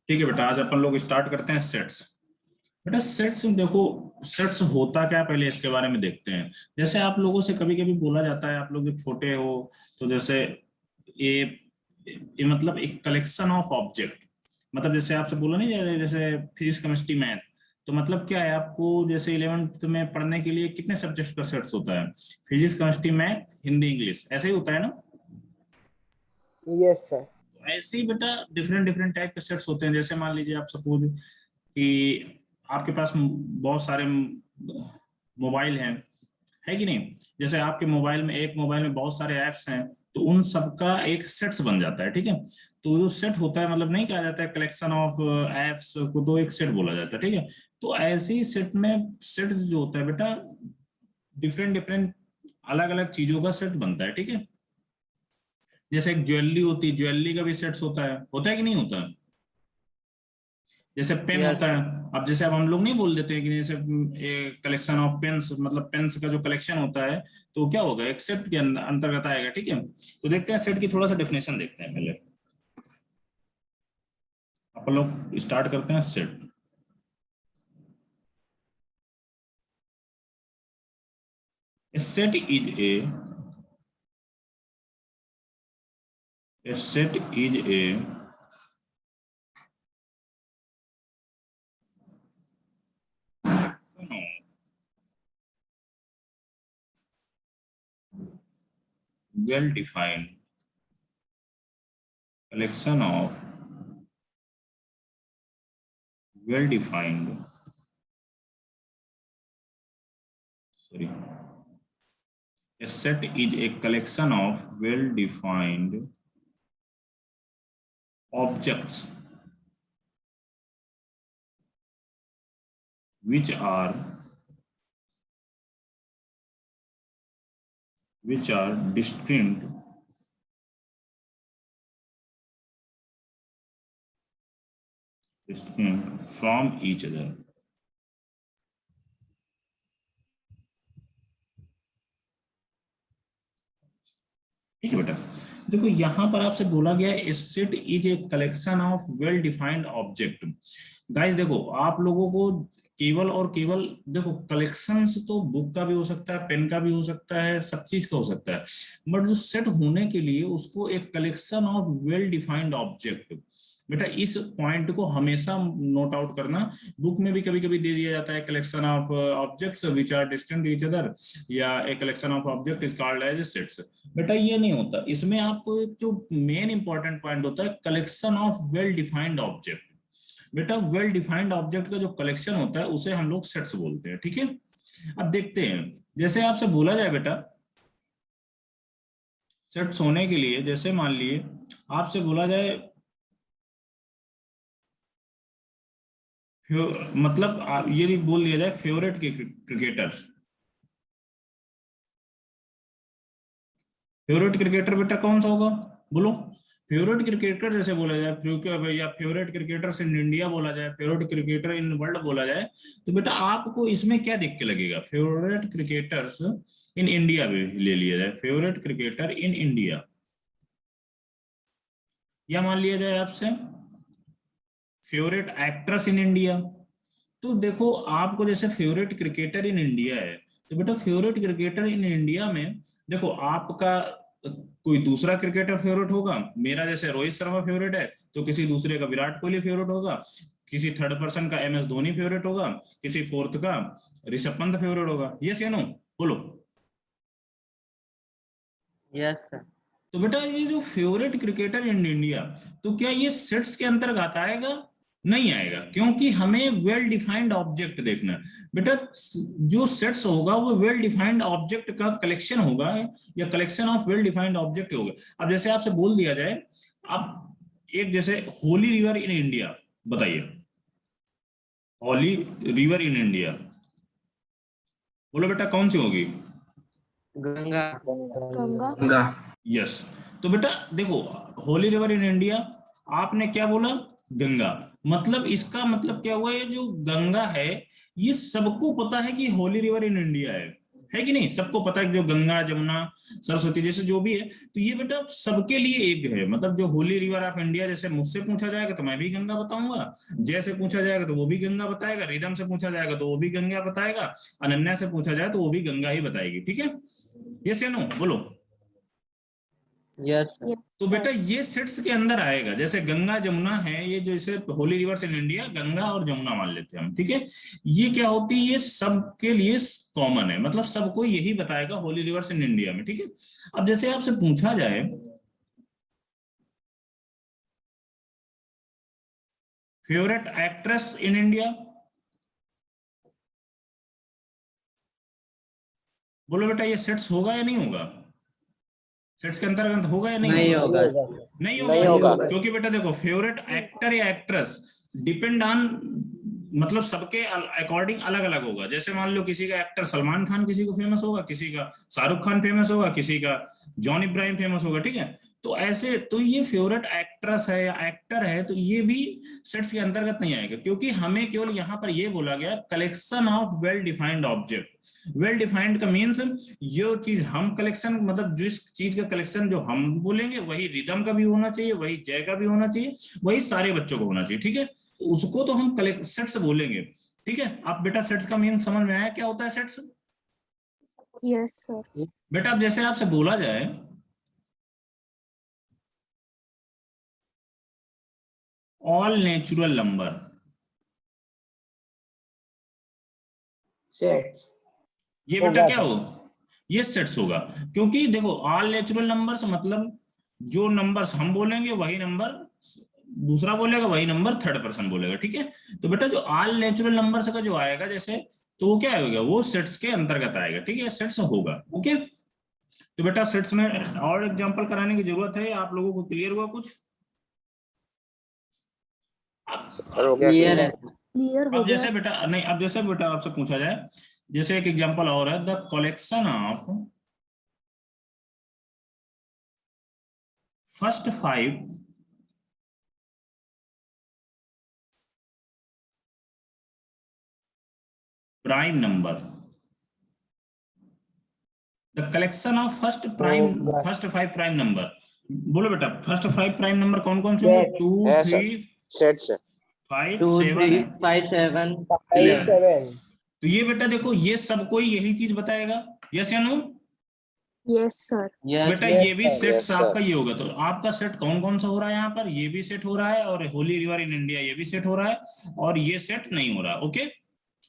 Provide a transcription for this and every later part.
ठीक है बेटा, आज अपन लोग स्टार्ट करते हैं सेट्स। बेटा सेट्स देखो, सेट्स होता क्या है पहले इसके बारे में देखते हैं। जैसे आप लोगों से कभी कभी बोला जाता है, आप लोग जब छोटे हो तो जैसे ये ये मतलब एक कलेक्शन ऑफ ऑब्जेक्ट, मतलब जैसे आपसे बोला नहीं जैसे फिजिक्स केमिस्ट्री मैथ, तो मतलब क्या है आपको जैसे 11th में पढ़ने के लिए कितने सब्जेक्ट्स का सेट्स होता है? Physics chemistry math Hindi English, ऐसे ही होता है ना? Yes sir. ऐसे ही बेटा डिफरेंट डिफरेंट टाइप के सेट्स होते हैं। जैसे मान लीजिए आप सपोज कि आपके पास बहुत सारे मोबाइल हैं, है कि नहीं? जैसे आपके मोबाइल में, एक मोबाइल में बहुत सारे ऐप्स हैं, तो उन सबका एक सेट्स बन जाता है। ठीक है, तो जो सेट होता है मतलब नहीं कहा जाता है कलेक्शन ऑफ ऐप्स को, तो एक सेट बोला जाता है। ठीक है, तो ऐसे ही सेट में सेट जो होता है बेटा डिफरेंट डिफरेंट अलग अलग चीजों का सेट बनता है। ठीक है, जैसे एक ज्वेलरी होती है, ज्वेलरी का भी सेट्स होता है कि नहीं होता है? जैसे पेन यस होता है। सर। अब जैसे अब हम लोग नहीं बोल देते हैं कि जैसे कलेक्शन ऑफ पेन्स, मतलब पेन्स का जो कलेक्शन होता है, तो क्या होगा, एक सेट के अंतर्गत आएगा। ठीक है, तो देखते हैं सेट की थोड़ा सा डेफिनेशन देखते हैं पहले। अपन लोग स्टार्ट करते हैं set. Set is a set is a well defined collection of well defined sorry a set is a collection of well defined objects which are distinct from each other। ठीक है बेटा, देखो यहां पर आपसे बोला गया है set is a collection of well defined object. Guys देखो, आप लोगों को केवल और केवल देखो, कलेक्शंस तो बुक का भी हो सकता है, पेन का भी हो सकता है, सब चीज का हो सकता है, बट जो सेट होने के लिए उसको एक collection of well defined object, बेटा इस पॉइंट को हमेशा नोट आउट करना। बुक में भी कभी कभी दे दिया जाता है collection of objects which are distinct each other, या a collection of object is called as sets. बेटा ये नहीं होता, इसमें आपको एक जो मेन इंपॉर्टेंट पॉइंट होता है collection of well defined object. बेटा वेल डिफाइंड ऑब्जेक्ट का जो कलेक्शन होता है उसे हम लोग सेट्स बोलते हैं। ठीक है, अब देखते हैं, जैसे आपसे बोला जाए बेटा सेट्स होने के लिए, जैसे मान लिए आपसे बोला जाए मतलब ये बोल दिया जाए फेवरेट क्रिकेटर्स, फेवरेट क्रिकेटर बेटा कौन सा होगा, बोलो? फेवरेट क्रिकेटर जैसे बोला जाए, या फेवरेट क्रिकेटर्स इन इंडिया बोला जाए, फेवरेट क्रिकेटर इन वर्ल्ड बोला जाए, तो बेटा आपको इसमें क्या देख के लगेगा? फेवरेट क्रिकेटर्स इन इंडिया भी ले लिया जाए, फेवरेट क्रिकेटर इन इंडिया, या मान लिया जाए आपसे फेवरेट एक्ट्रेस इन इंडिया। तो देखो आपको जैसे फेवरेट क्रिकेटर इन इंडिया है, तो बेटा फेवरेट क्रिकेटर इन इंडिया में देखो आपका कोई दूसरा क्रिकेटर फेवरेट होगा, मेरा जैसे रोहित शर्मा फेवरेट है, तो किसी दूसरे का विराट कोहली फेवरेट होगा, किसी थर्ड पर्सन का MS धोनी फेवरेट होगा, किसी फोर्थ का ऋषभ पंत फेवरेट होगा। यस या नो, बोलो? Yes sir. तो बेटा ये जो फेवरेट क्रिकेटर इन इंडिया, तो क्या ये सेट्स के अंतर्गत आएगा? नहीं आएगा, क्योंकि हमें वेल डिफाइंड ऑब्जेक्ट देखना है। बेटा जो सेट्स होगा वो वेल डिफाइंड ऑब्जेक्ट का कलेक्शन होगा, या collection of well defined object होगा। अब जैसे आपसे बोल दिया जाए, अब एक जैसे होली रिवर इन इंडिया, बताइए होली रिवर इन इंडिया, बोलो बेटा कौन सी होगी? गंगा। गंगा। गंगा। यस, तो बेटा देखो होली रिवर इन इंडिया, आपने क्या बोला? गंगा। मतलब इसका मतलब क्या हुआ, ये जो गंगा है ये सबको पता है कि होली रिवर इन इंडिया है, है कि नहीं? सबको पता है कि जो गंगा जमुना सरस्वती जैसे जो भी है, तो ये बेटा सबके लिए एक है। मतलब जो होली रिवर ऑफ इंडिया, जैसे मुझसे पूछा जाएगा तो मैं भी गंगा बताऊंगा, जैसे पूछा जाएगा तो वो भी गंगा बताएगा, रिदम से पूछा जाएगा तो वो भी गंगा बताएगा, अनन्या से पूछा जाए तो वो भी गंगा ही बताएगी। ठीक है, यस या नो बोलो। Yes sir. तो बेटा ये सेट्स के अंदर आएगा। जैसे गंगा जमुना है, ये जो जैसे Holi reverse in India, Ganga और जमुना मान लेते हैं हम, ठीक है। ये क्या होती है, ये सबके लिए कॉमन है, मतलब सबको यही बताएगा होली रिवर्स इन इंडिया में, ठीक है। अब जैसे आपसे पूछा जाए फेवरेट एक्ट्रेस इन इंडिया, बोलो बेटा ये सेट्स होगा या नहीं होगा? सेट्स के अंतर्गत होगा या नहीं नहीं होगा? होगा। नहीं नहीं होगा, होगा। क्योंकि बेटा देखो फेवरेट एक्टर या एक्ट्रेस डिपेंड ऑन, मतलब सबके अकॉर्डिंग अलग अलग होगा। जैसे मान लो किसी का एक्टर सलमान खान किसी को फेमस होगा, किसी का शाहरुख खान फेमस होगा, किसी का जॉन इब्राहिम फेमस होगा, ठीक है। तो ऐसे तो ये फेवरेट एक्ट्रेस है या एक्टर है, तो ये भी सेट्स के अंतर्गत नहीं आएगा, क्योंकि हमें केवल यहाँ पर ये बोला गया collection of well defined object. Well defined का मीन्स जो चीज हम कलेक्शन, मतलब जिस चीज का कलेक्शन जो हम बोलेंगे वही रिदम का भी होना चाहिए, वही जय का भी होना चाहिए, वही सारे बच्चों को होना चाहिए, ठीक है। तो उसको तो हम कलेक्ट सेट्स बोलेंगे, ठीक है। आप बेटा सेट्स का मीन समझ में आया क्या होता है सेट्स? Yes sir. बेटा अब जैसे आपसे बोला जाए ऑल नेचुरल नंबर, सेट्स ये बेटा क्या हो, ये सेट्स होगा। क्योंकि देखो ऑल नेचुरल नंबर्स मतलब जो नंबर्स हम बोलेंगे वही नंबर दूसरा बोलेगा, वही नंबर थर्ड पर्सन बोलेगा, ठीक है। तो बेटा जो ऑल नेचुरल नंबर्स का जो आएगा जैसे, तो वो क्या होगा, वो सेट्स के अंतर्गत आएगा, ठीक है, सेट्स होगा, ओके। तो बेटा सेट्स में और एग्जांपल कराने की जरूरत है, आप लोगों को क्लियर हुआ कुछ? सर हो गया क्लियर क्लियर। है। क्लियर हो अब गया जैसे बेटा नहीं, अब जैसे बेटा आपसे पूछा जाए, जैसे एक एग्जांपल और है, the collection of first 5 prime number, the collection of first 5 prime number. बोलो बेटा फर्स्ट 5 प्राइम नंबर कौन कौन से होंगे? 2 है सर, 3 सेट्स 5 2 7 3 5 7 11। 11। तो ये बेटा देखो ये सबको यही चीज बताएगा, यस या नो? Yes sir. यस बेटा ये भी यस सेट्स सर। आपका ये होगा। तो आपका सेट कौन कौन सा हो रहा है यहाँ पर? ये भी सेट हो रहा है, और होली रिवर इन इंडिया ये भी सेट हो रहा है, और ये सेट नहीं हो रहा, ओके।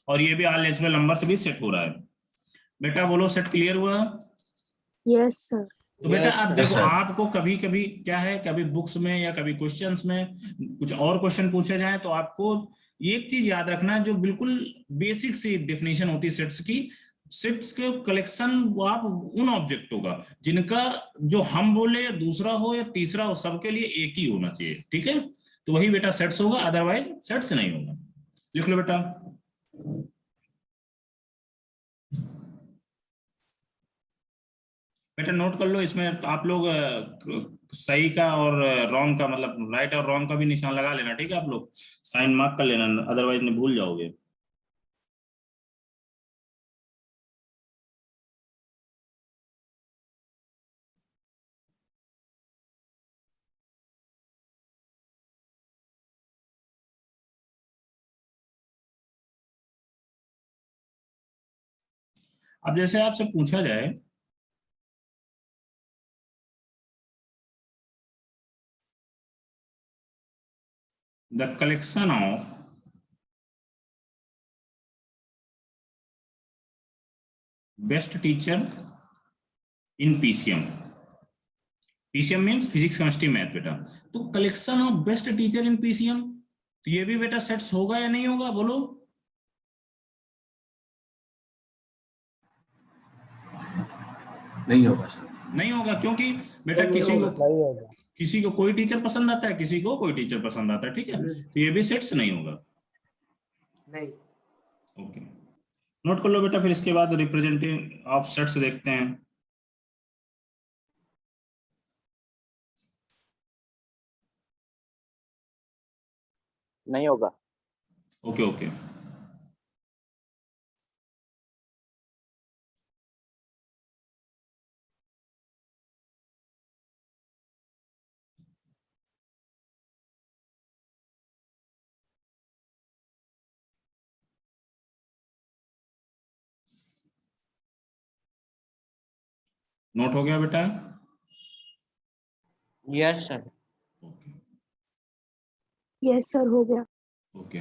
और ये भी ऑल नेचुरल नंबर से भी सेट हो रहा है। बेटा बोलो सेट क्लियर हुआ? Yes sir. तो बेटा आप देखो सर। आपको कभी कभी क्या है, कभी बुक्स में या कभी क्वेश्चंस में कुछ और क्वेश्चन पूछे जाए तो आपको एक चीज याद रखना है, जो बिल्कुल बेसिक सी डेफिनेशन होती है सेट्स की। सेट्स के कलेक्शन वो आप उन ऑब्जेक्टों का जिनका जो हम बोले या दूसरा हो या तीसरा हो, सबके लिए एक ही होना चाहिए, ठीक है। तो वही बेटा सेट्स होगा, अदरवाइज सेट्स नहीं होगा। लिख लो बेटा। बेटा नोट कर लो, इसमें आप लोग सही का और रॉन्ग का, मतलब राइट और रॉन्ग का भी निशान लगा लेना, ठीक है। आप लोग साइन मार्क कर लेना, अदरवाइज नहीं भूल जाओगे। अब जैसे आपसे पूछा जाए the collection of best teacher in PCM, PCM means physics chemistry math बेटा। तो collection of best teacher in PCM, तो ये भी बेटा सेट्स होगा या नहीं होगा, बोलो? नहीं होगा सर। नहीं होगा, क्योंकि बेटा किसी को कोई टीचर पसंद आता है, किसी को कोई टीचर पसंद आता है, ठीक है। तो ये भी सेट्स नहीं होगा, नहीं। ओके। नोट कर लो बेटा, फिर इसके बाद रिप्रेजेंटेटिव ऑफ सेट्स देखते हैं। नहीं होगा। Okay okay. नोट हो गया बेटा? Yes, sir. Okay Yes, sir. हो गया. ओके।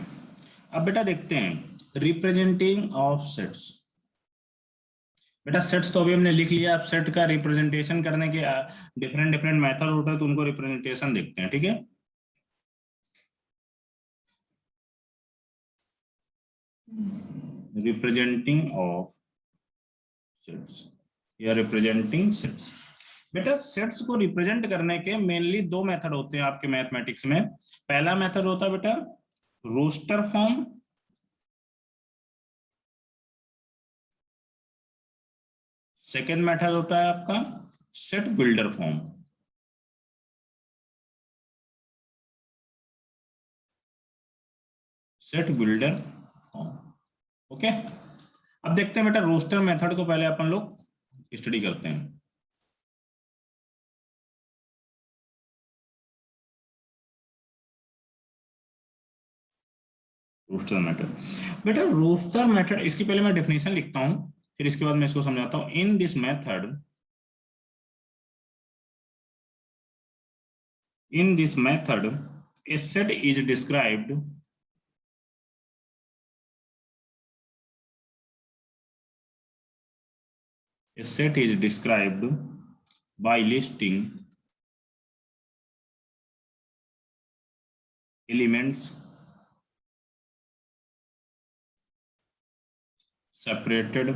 अब बेटा देखते हैं रिप्रेजेंटिंग ऑफ सेट्स। बेटा सेट्स तो अभी हमने लिख लिया, अब सेट का रिप्रेजेंटेशन करने के डिफरेंट डिफरेंट मेथड होता है, तो उनको रिप्रेजेंटेशन देखते हैं, ठीक है। रिप्रेजेंटिंग ऑफ सेट्स या रिप्रेजेंटिंग सेट्स। बेटा सेट्स को रिप्रेजेंट करने के मेनली दो मेथड होते हैं आपके मैथमेटिक्स में। पहला मेथड होता है बेटा रोस्टर फॉर्म, सेकेंड मेथड होता है आपका set builder form. Set builder form, okay. अब देखते हैं बेटा रोस्टर मेथड को पहले अपन लोग स्टडी करते हैं। रोस्टर मेथड, बेटा रोस्टर मेथड, इसकी पहले मैं डेफिनेशन लिखता हूं, फिर इसके बाद मैं इसको समझाता हूं। इन this method, in this method a set is described by listing elements separated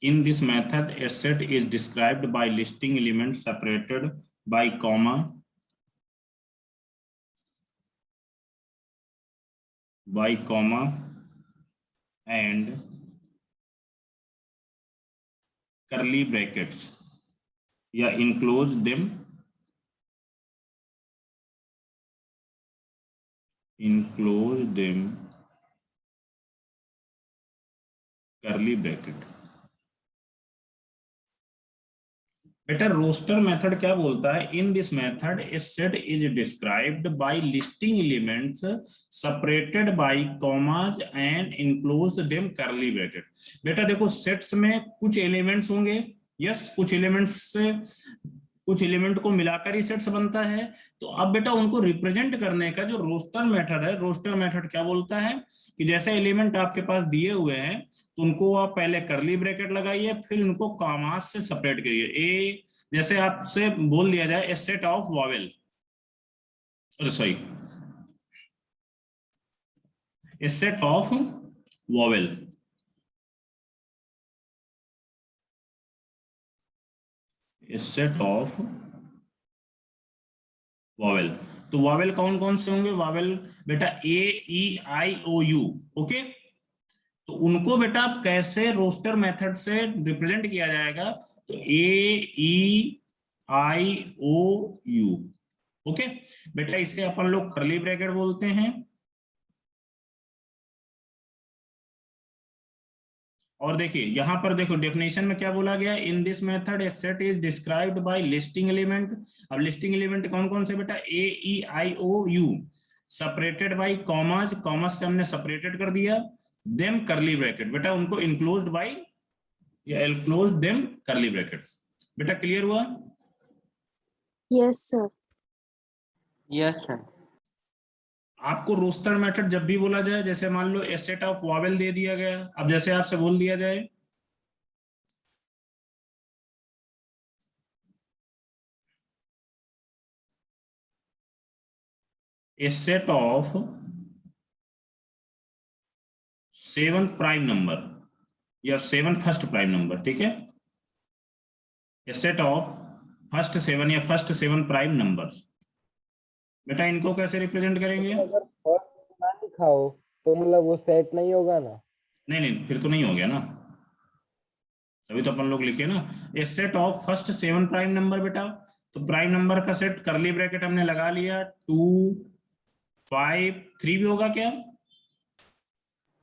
in this method a set is described by listing elements separated by comma and curly brackets या enclose them curly bracket। बेटा roster method क्या बोलता है? इन this method a set is described by listing elements separated by commas and enclosed them curly bracket. बेटा देखो sets में कुछ elements होंगे, यस, कुछ एलिमेंट को मिलाकर ही सेट्स बनता है। तो अब बेटा उनको रिप्रेजेंट करने का जो रोस्टर मेथड है, रोस्टर मेथड क्या बोलता है कि जैसे एलिमेंट आपके पास दिए हुए हैं तो उनको आप पहले करली ब्रैकेट लगाइए, फिर उनको कॉमास से सेपरेट करिए। ए जैसे आपसे बोल दिया जाए a set of vowel, sorry a set of vowel, a set of vowel. तो वॉवेल कौन कौन से होंगे? वॉवेल बेटा A E I O you, okay. तो उनको बेटा कैसे रोस्टर मेथड से रिप्रेजेंट किया जाएगा? तो ए E I O you, okay. बेटा इसके अपन लोग कर्ली ब्रैकेट बोलते हैं। और देखिए यहां पर देखो डेफिनेशन में क्या बोला गया? In this method a set is described by listing element. अब लिस्टिंग एलिमेंट कौन कौन से बेटा? A E I O U, separated by commas, commas से हमने सेपरेटेड कर दिया, देम करली ब्रैकेट, बेटा उनको इनक्लोज्ड बाय या इनक्लोज्ड देम करली ब्रैकेट। बेटा क्लियर हुआ? Yes, sir. Yes, sir. आपको रोस्टर मेथड जब भी बोला जाए, जैसे मान लो ए सेट ऑफ वॉवेल दे दिया गया, अब जैसे आपसे बोल दिया जाए a set of 7 prime number या 7 फर्स्ट प्राइम नंबर, ठीक है, ए सेट ऑफ फर्स्ट 7 या फर्स्ट 7 प्राइम नंबर्स। बेटा इनको कैसे रिप्रेजेंट करेंगे? अगर फर्स्ट ना लिखा हो तो मतलब वो सेट नहीं होगा ना? नहीं फिर तो नहीं हो गया ना, तभी तो अपन लोग लिखे ना a set of first 7 prime number. बेटा तो प्राइम नंबर का सेट करली ब्रैकेट हमने लगा लिया, 2 5 3 भी होगा क्या?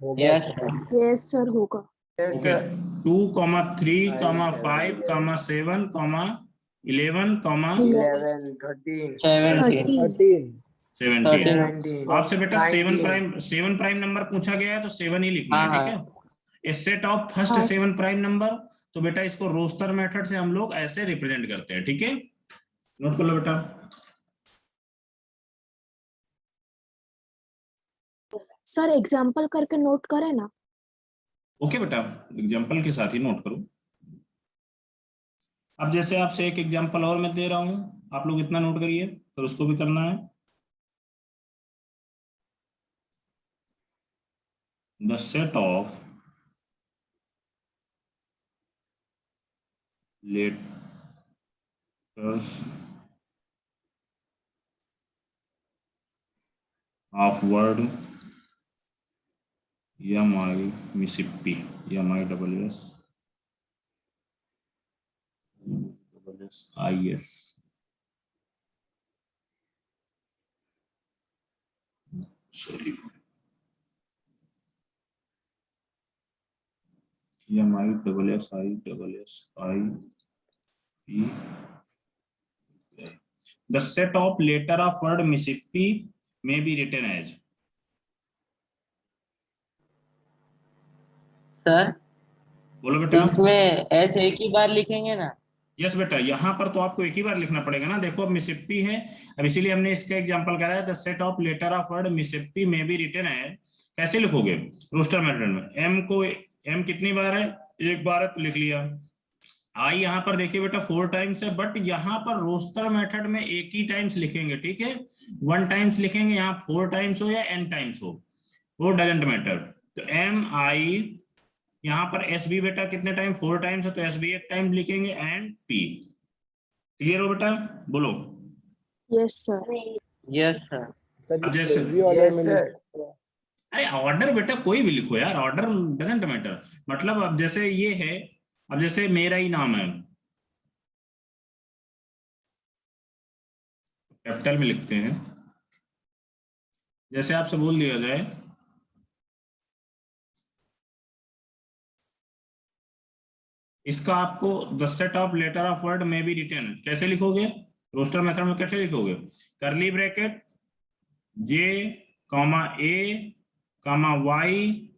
Yes, sir. Yes, sir. होगा. Yes, okay, sir. 2 3 5 7 11 11, 13. 17. 13 17। 13। आपसे बेटा 19। 7 प्राइम नंबर पूछा गया है तो 7 ही लिखना है, हाँ, ठीक है। ए सेट ऑफ फर्स्ट हाँ, 7 प्राइम नंबर, तो बेटा इसको रोस्टर मेथड से हम लोग ऐसे रिप्रेजेंट करते हैं, ठीक है। नोट कर लो बेटा। सर एग्जाम्पल करके नोट करें ना। ओके बेटा, एग्जाम्पल के साथ ही नोट करो। अब जैसे आपसे एक एग्जाम्पल और मैं दे रहा हूं, आप लोग इतना नोट करिए, फिर उसको भी करना है। The set of letters of word Mississippi, MISSIS, sorry, MISSISSIP. The set of letter of word Mississippi may be written as. Sir बोलो तो बेटा। इसमें एस एक ही बार लिखेंगे ना? यस बेटा, यहाँ पर तो आपको एक ही बार लिखना पड़ेगा ना। देखो अब मिसिप्पी है, अब इसीलिए हमने इसका एग्जांपल कराया। The set of letter of word Mississippi में बी रिटन है। कैसे लिखोगे? रोस्टर मेथड में। एम कितनी बार है? एक बार है तो लिख लिया। आई यहाँ पर देखिए बेटा 4 टाइम्स है, बट यहाँ पर रोस्टर मेथड में एक ही टाइम्स लिखेंगे, ठीक है। 1 टाइम्स लिखेंगे, यहाँ 4 टाइम्स हो या n टाइम्स हो, वो डजेंट मैटर। तो MI, यहाँ पर SB बेटा कितने टाइम? 4 टाइम्स है, तो SB एक टाइम लिखेंगे, एंड P। क्लियर हो बेटा? बोलो। Yes sir. Yes sir. Sir अब ये जैसे, कोई भी ऑर्डर में लिख सकते हैं। अरे ऑर्डर बेटा कोई भी लिखो यार, ऑर्डर डजेंट मैटर। मतलब अब जैसे ये है, अब जैसे मेरा ही नाम है, कैपिटल में लिखते हैं। जैसे आपसे बोल दिया जाए इसका आपको the set of letter of word में बी रिटन, कैसे लिखोगे? रोस्टर मेथड में कैसे लिखोगे? Curly bracket J, A, Y,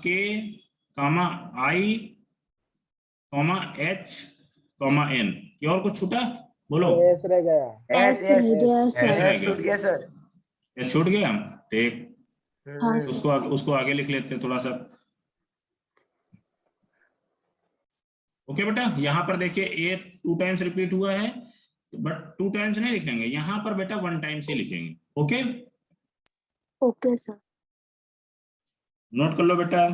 K, I, H, N। ये और कुछ छूटा? बोलो। एस रह गया। एस रह गया ऐसे सर। रह गया सर। ये छूट गया, ठीक। हाँ सर। उसको आगे लिख लेते हैं थोड़ा सा। ओके बेटा, यहाँ पर देखिए ए 2 टाइम्स रिपीट हुआ है, बट 2 टाइम्स नहीं लिखेंगे, यहाँ पर बेटा 1 टाइम्स ही लिखेंगे। Okay, okay sir. नोट कर लो बेटा।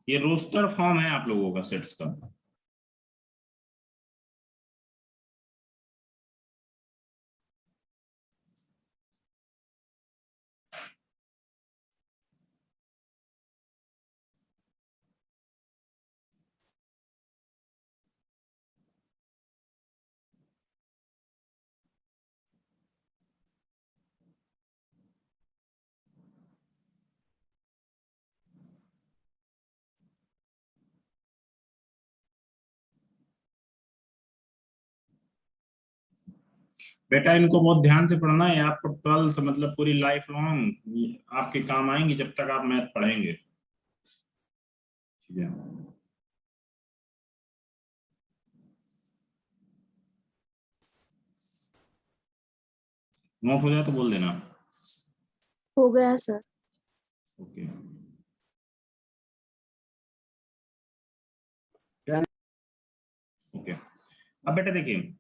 ये रोस्टर फॉर्म है आप लोगों का सेट्स का। बेटा इनको बहुत ध्यान से पढ़ना है, आपको 12th मतलब पूरी लाइफ लॉन्ग आपके काम आएंगी जब तक आप मैथ पढ़ेंगे, ठीक है। नोट हो जाए तो बोल देना। हो गया सर। Okay, okay. अब बेटा देखिए,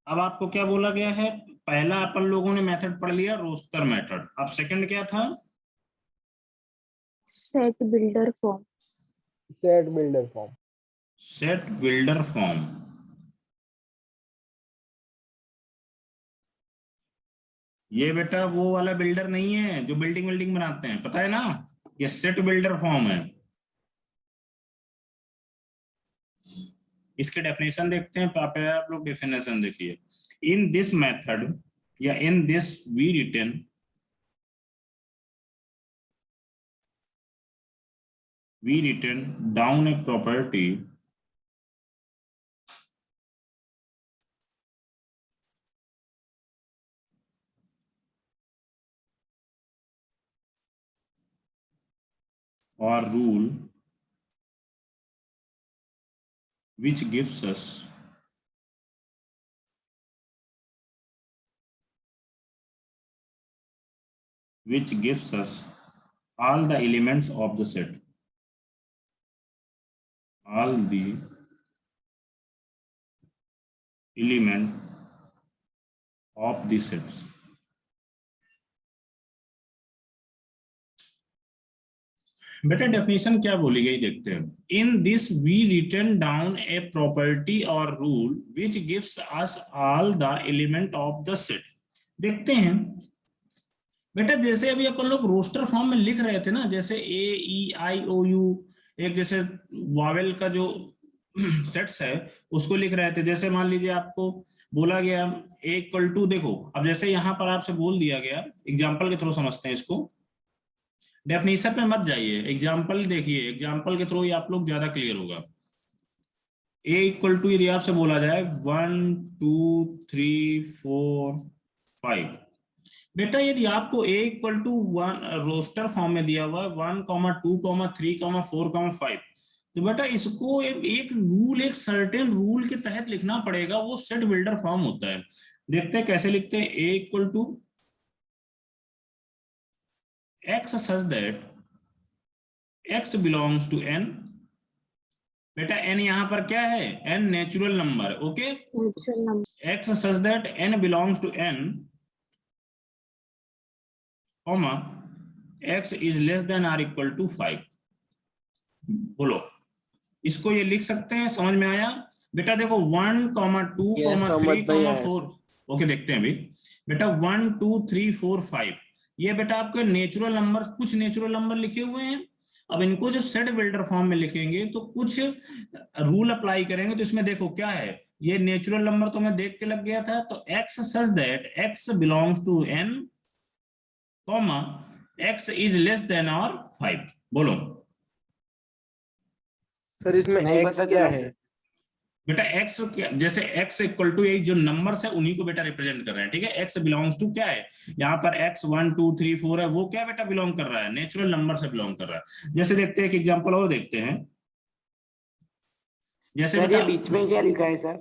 अब आपको क्या बोला गया है? पहला अपन लोगों ने मेथड पढ़ लिया रोस्टर मेथड, अब सेकंड क्या था? Set builder form. Set builder form. Set builder form. ये बेटा वो वाला बिल्डर नहीं है जो बिल्डिंग बनाते हैं, पता है ना, ये सेट बिल्डर फॉर्म है। इसके डेफिनेशन देखते हैं, आप लोग डेफिनेशन देखिए। इन दिस मेथड या in this we written down a property or rule which gives us all the elements of the set, all the element of the sets. बेटा definition क्या बोली गई देखते हैं. In this we written down a property और rule which gives us all the element of the set. देखते हैं बेटा, जैसे अभी अपन लोग रोस्टर फॉर्म में लिख रहे थे ना, जैसे ए ई आई ओ यू, एक जैसे वावेल का जो सेट्स है उसको लिख रहे थे. जैसे मान लीजिए आपको बोला गया ए इक्वल टू, देखो अब जैसे यहाँ पर आपसे बोल दिया गया, एग्जाम्पल के थ्रू समझते हैं इसको, डेफिनेशन पे मत जाइए, एग्जाम्पल देखिए, एग्जाम्पल के थ्रू ही आप लोग ज्यादा क्लियर होगा. ए इक्वल टू यदि आपसे बोला जाए 1 2 3 4 5, बेटा यदि आपको ए इक्वल टू 1 रोस्टर फॉर्म में दिया हुआ है 1 2 3 4 5, तो बेटा इसको एक रूल, एक सर्टेन रूल के तहत लिखना पड़ेगा, वो सेट बिल्डर फॉर्म होता है. देखते हैं कैसे लिखते हैं. A equal to x such that x belongs to n. बेटा n यहां पर क्या है, n natural number. Okay, natural number. x such that n belongs to n, comma x is less than or equal to 5. बोलो, इसको ये लिख सकते हैं, समझ में आया बेटा? देखो 1 2 3 4. ओके, देखते हैं अभी बेटा 1 2 3 4 5, ये बेटा आपके नेचुरल नंबर, कुछ नेचुरल नंबर लिखे हुए हैं. अब इनको जो सेट बिल्डर फॉर्म में लिखेंगे तो कुछ रूल अप्लाई करेंगे. तो इसमें देखो क्या है, ये नेचुरल नंबर तो मैं देख के लग गया था, तो x such that x belongs to n, comma x is less than और 5. बोलो सर इसमें नहीं x पता क्या चला। है? बेटा x जैसे x इक्वल टू जो नंबर्स है उन्हीं को बेटा रिप्रेजेंट कर रहे हैं. ठीक है, x बिलोंग्स टू क्या है, यहाँ पर x 1 2 3 4 है, वो क्या बेटा बिलोंग कर रहा है, नेचुरल नंबर से बिलोंग कर रहा है. जैसे देखते हैं एक एग्जांपल और देखते हैं. जैसे सर बेटा ये बीच में क्या लिखा है सर?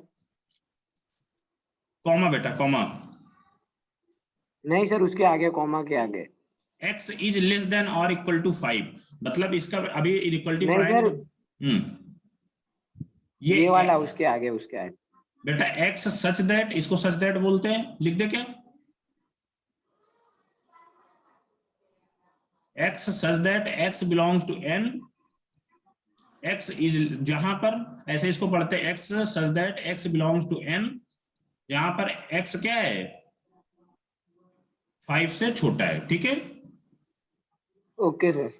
कॉमा, बेटा कॉमा, नहीं सर, उसके आगे कॉमा के आगे. x इज लेस देन और इक्वल टू 5, मतलब इसका अभी इक्वलिटी नहीं पढ़ाएंगे. सर, ये वाला उसके आगे बेटा x सच दैट, इसको सच दैट बोलते हैं, लिख दे क्या, x such that x belongs to n, x is, जहां पर ऐसे इसको पढ़ते हैं x such that x belongs to n, जहां पर x क्या है 5 से छोटा है. ठीक है, ओके सर.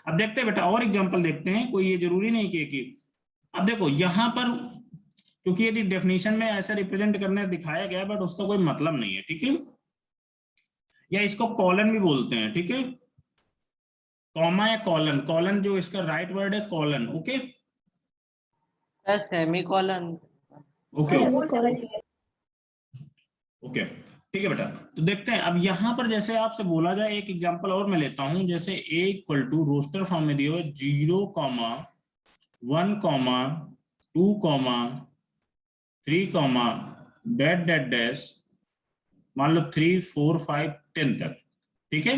अब देखते हैं बेटा और एग्जांपल देखते हैं, कोई ये जरूरी नहीं कि अब देखो यहां पर, क्योंकि यदि डेफिनेशन में ऐसा रिप्रेजेंट करने दिखाया गया बट उसका कोई मतलब नहीं है. ठीक है, या इसको कॉलन भी बोलते हैं. ठीक है, कॉमा या कॉलन, कॉलन जो इसका राइट वर्ड है colon. Okay sir semicolon. Okay semicolon. Okay, ठीक है बेटा. तो देखते हैं अब यहाँ पर, जैसे आपसे बोला जाए, एक एग्जांपल और मैं लेता हूं. जैसे a equal to roster form में दिया हुआ 0 1 2 3 डैट डैट डैश, मान लो 3 4 5 10 तक. ठीक है,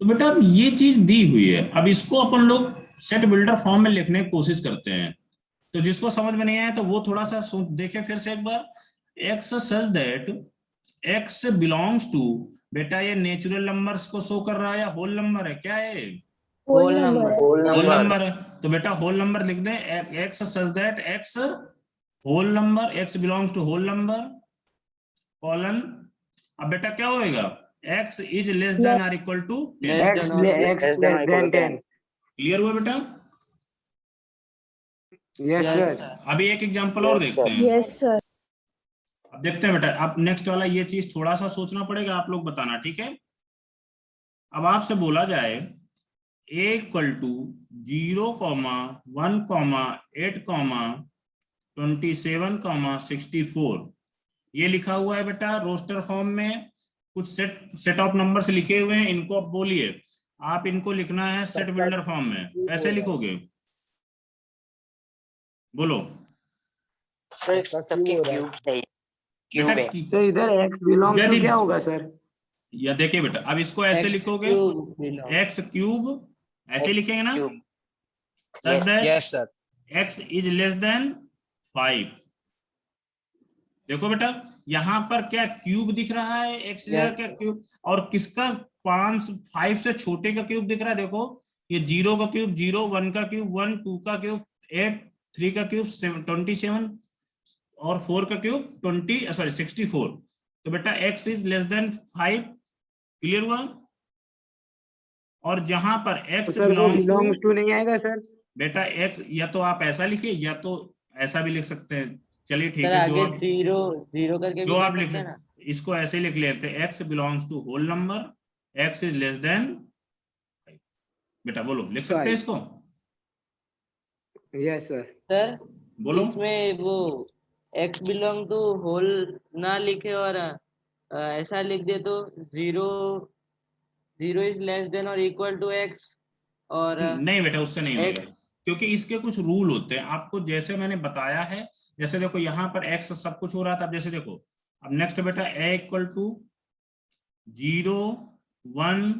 तो बेटा अब ये चीज दी हुई है, अब इसको अपन लोग सेट बिल्डर फॉर्म में लिखने की कोशिश करते हैं. तो जिसको समझ में नहीं आया तो वो थोड़ा सा देखे फिर से एक बार. x such that x belongs to, बेटा ये नेचुरल नंबर्स को शो कर रहा है या होल नंबर है, क्या है, होल नंबर. होल नंबर है. तो बेटा होल नंबर लिख दे, x such that x whole number, x belongs to whole number, colon. अब बेटा क्या होएगा, x इज लेस देन और equal to 10. x less than 10. Clear हुआ बेटा? Yes sir. अभी एक एग्जांपल और देखते हैं. Yes sir. अब देखते हैं बेटा, अब नेक्स्ट वाला ये चीज थोड़ा सा सोचना पड़ेगा, आप लोग बताना. ठीक है, अब आपसे बोला जाए a इक्वल टू 0 1 8 27 64, ये लिखा हुआ है बेटा रोस्टर फॉर्म में. कुछ सेट ऑफ नंबर्स लिखे हुए हैं, इनको आप बोलिए आप इनको लिखना है सेट बिल्डर फॉर्म में। कैसे लिखोगे बोलो सर सबका सबके क्यूब हो रहा है। क्यूब चाहिए, क्यूब बेटा है। सर इधर x बिलोंग्स टू यदि क्या होगा सर? या देखिए बेटा, अब इसको ऐसे X लिखोगे cube belong. एक्स क्यूब, ऐसे लिखेंगे ना, cube. Such that yes sir. x is less than 5। देखो बेटा यहाँ पर क्या क्यूब दिख रहा है, x Yes, क्या क्यूब, और किसका 5 से छोटे का क्यूब दिख रहा है। देखो ये 0 का क्यूब 0, 1 का क्यूब 1, 2 का क्यूब 8, 3 का क्यूब 27 और 4 का क्यूब 64। तो बेटा x is less than 5, clear हुआ। और जहां पर तो x सर वो बिलोंग्स टू, बिलोंग्स टू नहीं आएगा सर? बेटा x या तो आप ऐसा लिखिए या तो ऐसा भी लिख सकते हैं। चलिए ठीक सर है, जो आगे आप जीरो जीरो करके जो भी आप लिख लिख सकते हैं ना? इसको ऐसे लिख लेते हैं, x belongs to whole number, x is less than. बेटा बोलो, लिख सकते हैं इसको, यस सर। सर बोलो। इसमें वो x बिलोंग टू होल ना लिखे और ऐसा लिख दे तो zero zero is less than और इक्वल टू x और नहीं बेटा उससे नहीं होएगा, x। क्योंकि इसके कुछ रूल होते हैं आपको, जैसे मैंने बताया है। जैसे देखो यहाँ पर x सब कुछ हो रहा था, अब जैसे देखो, अब नेक्स्ट बेटा a इक्वल टू 0, 1,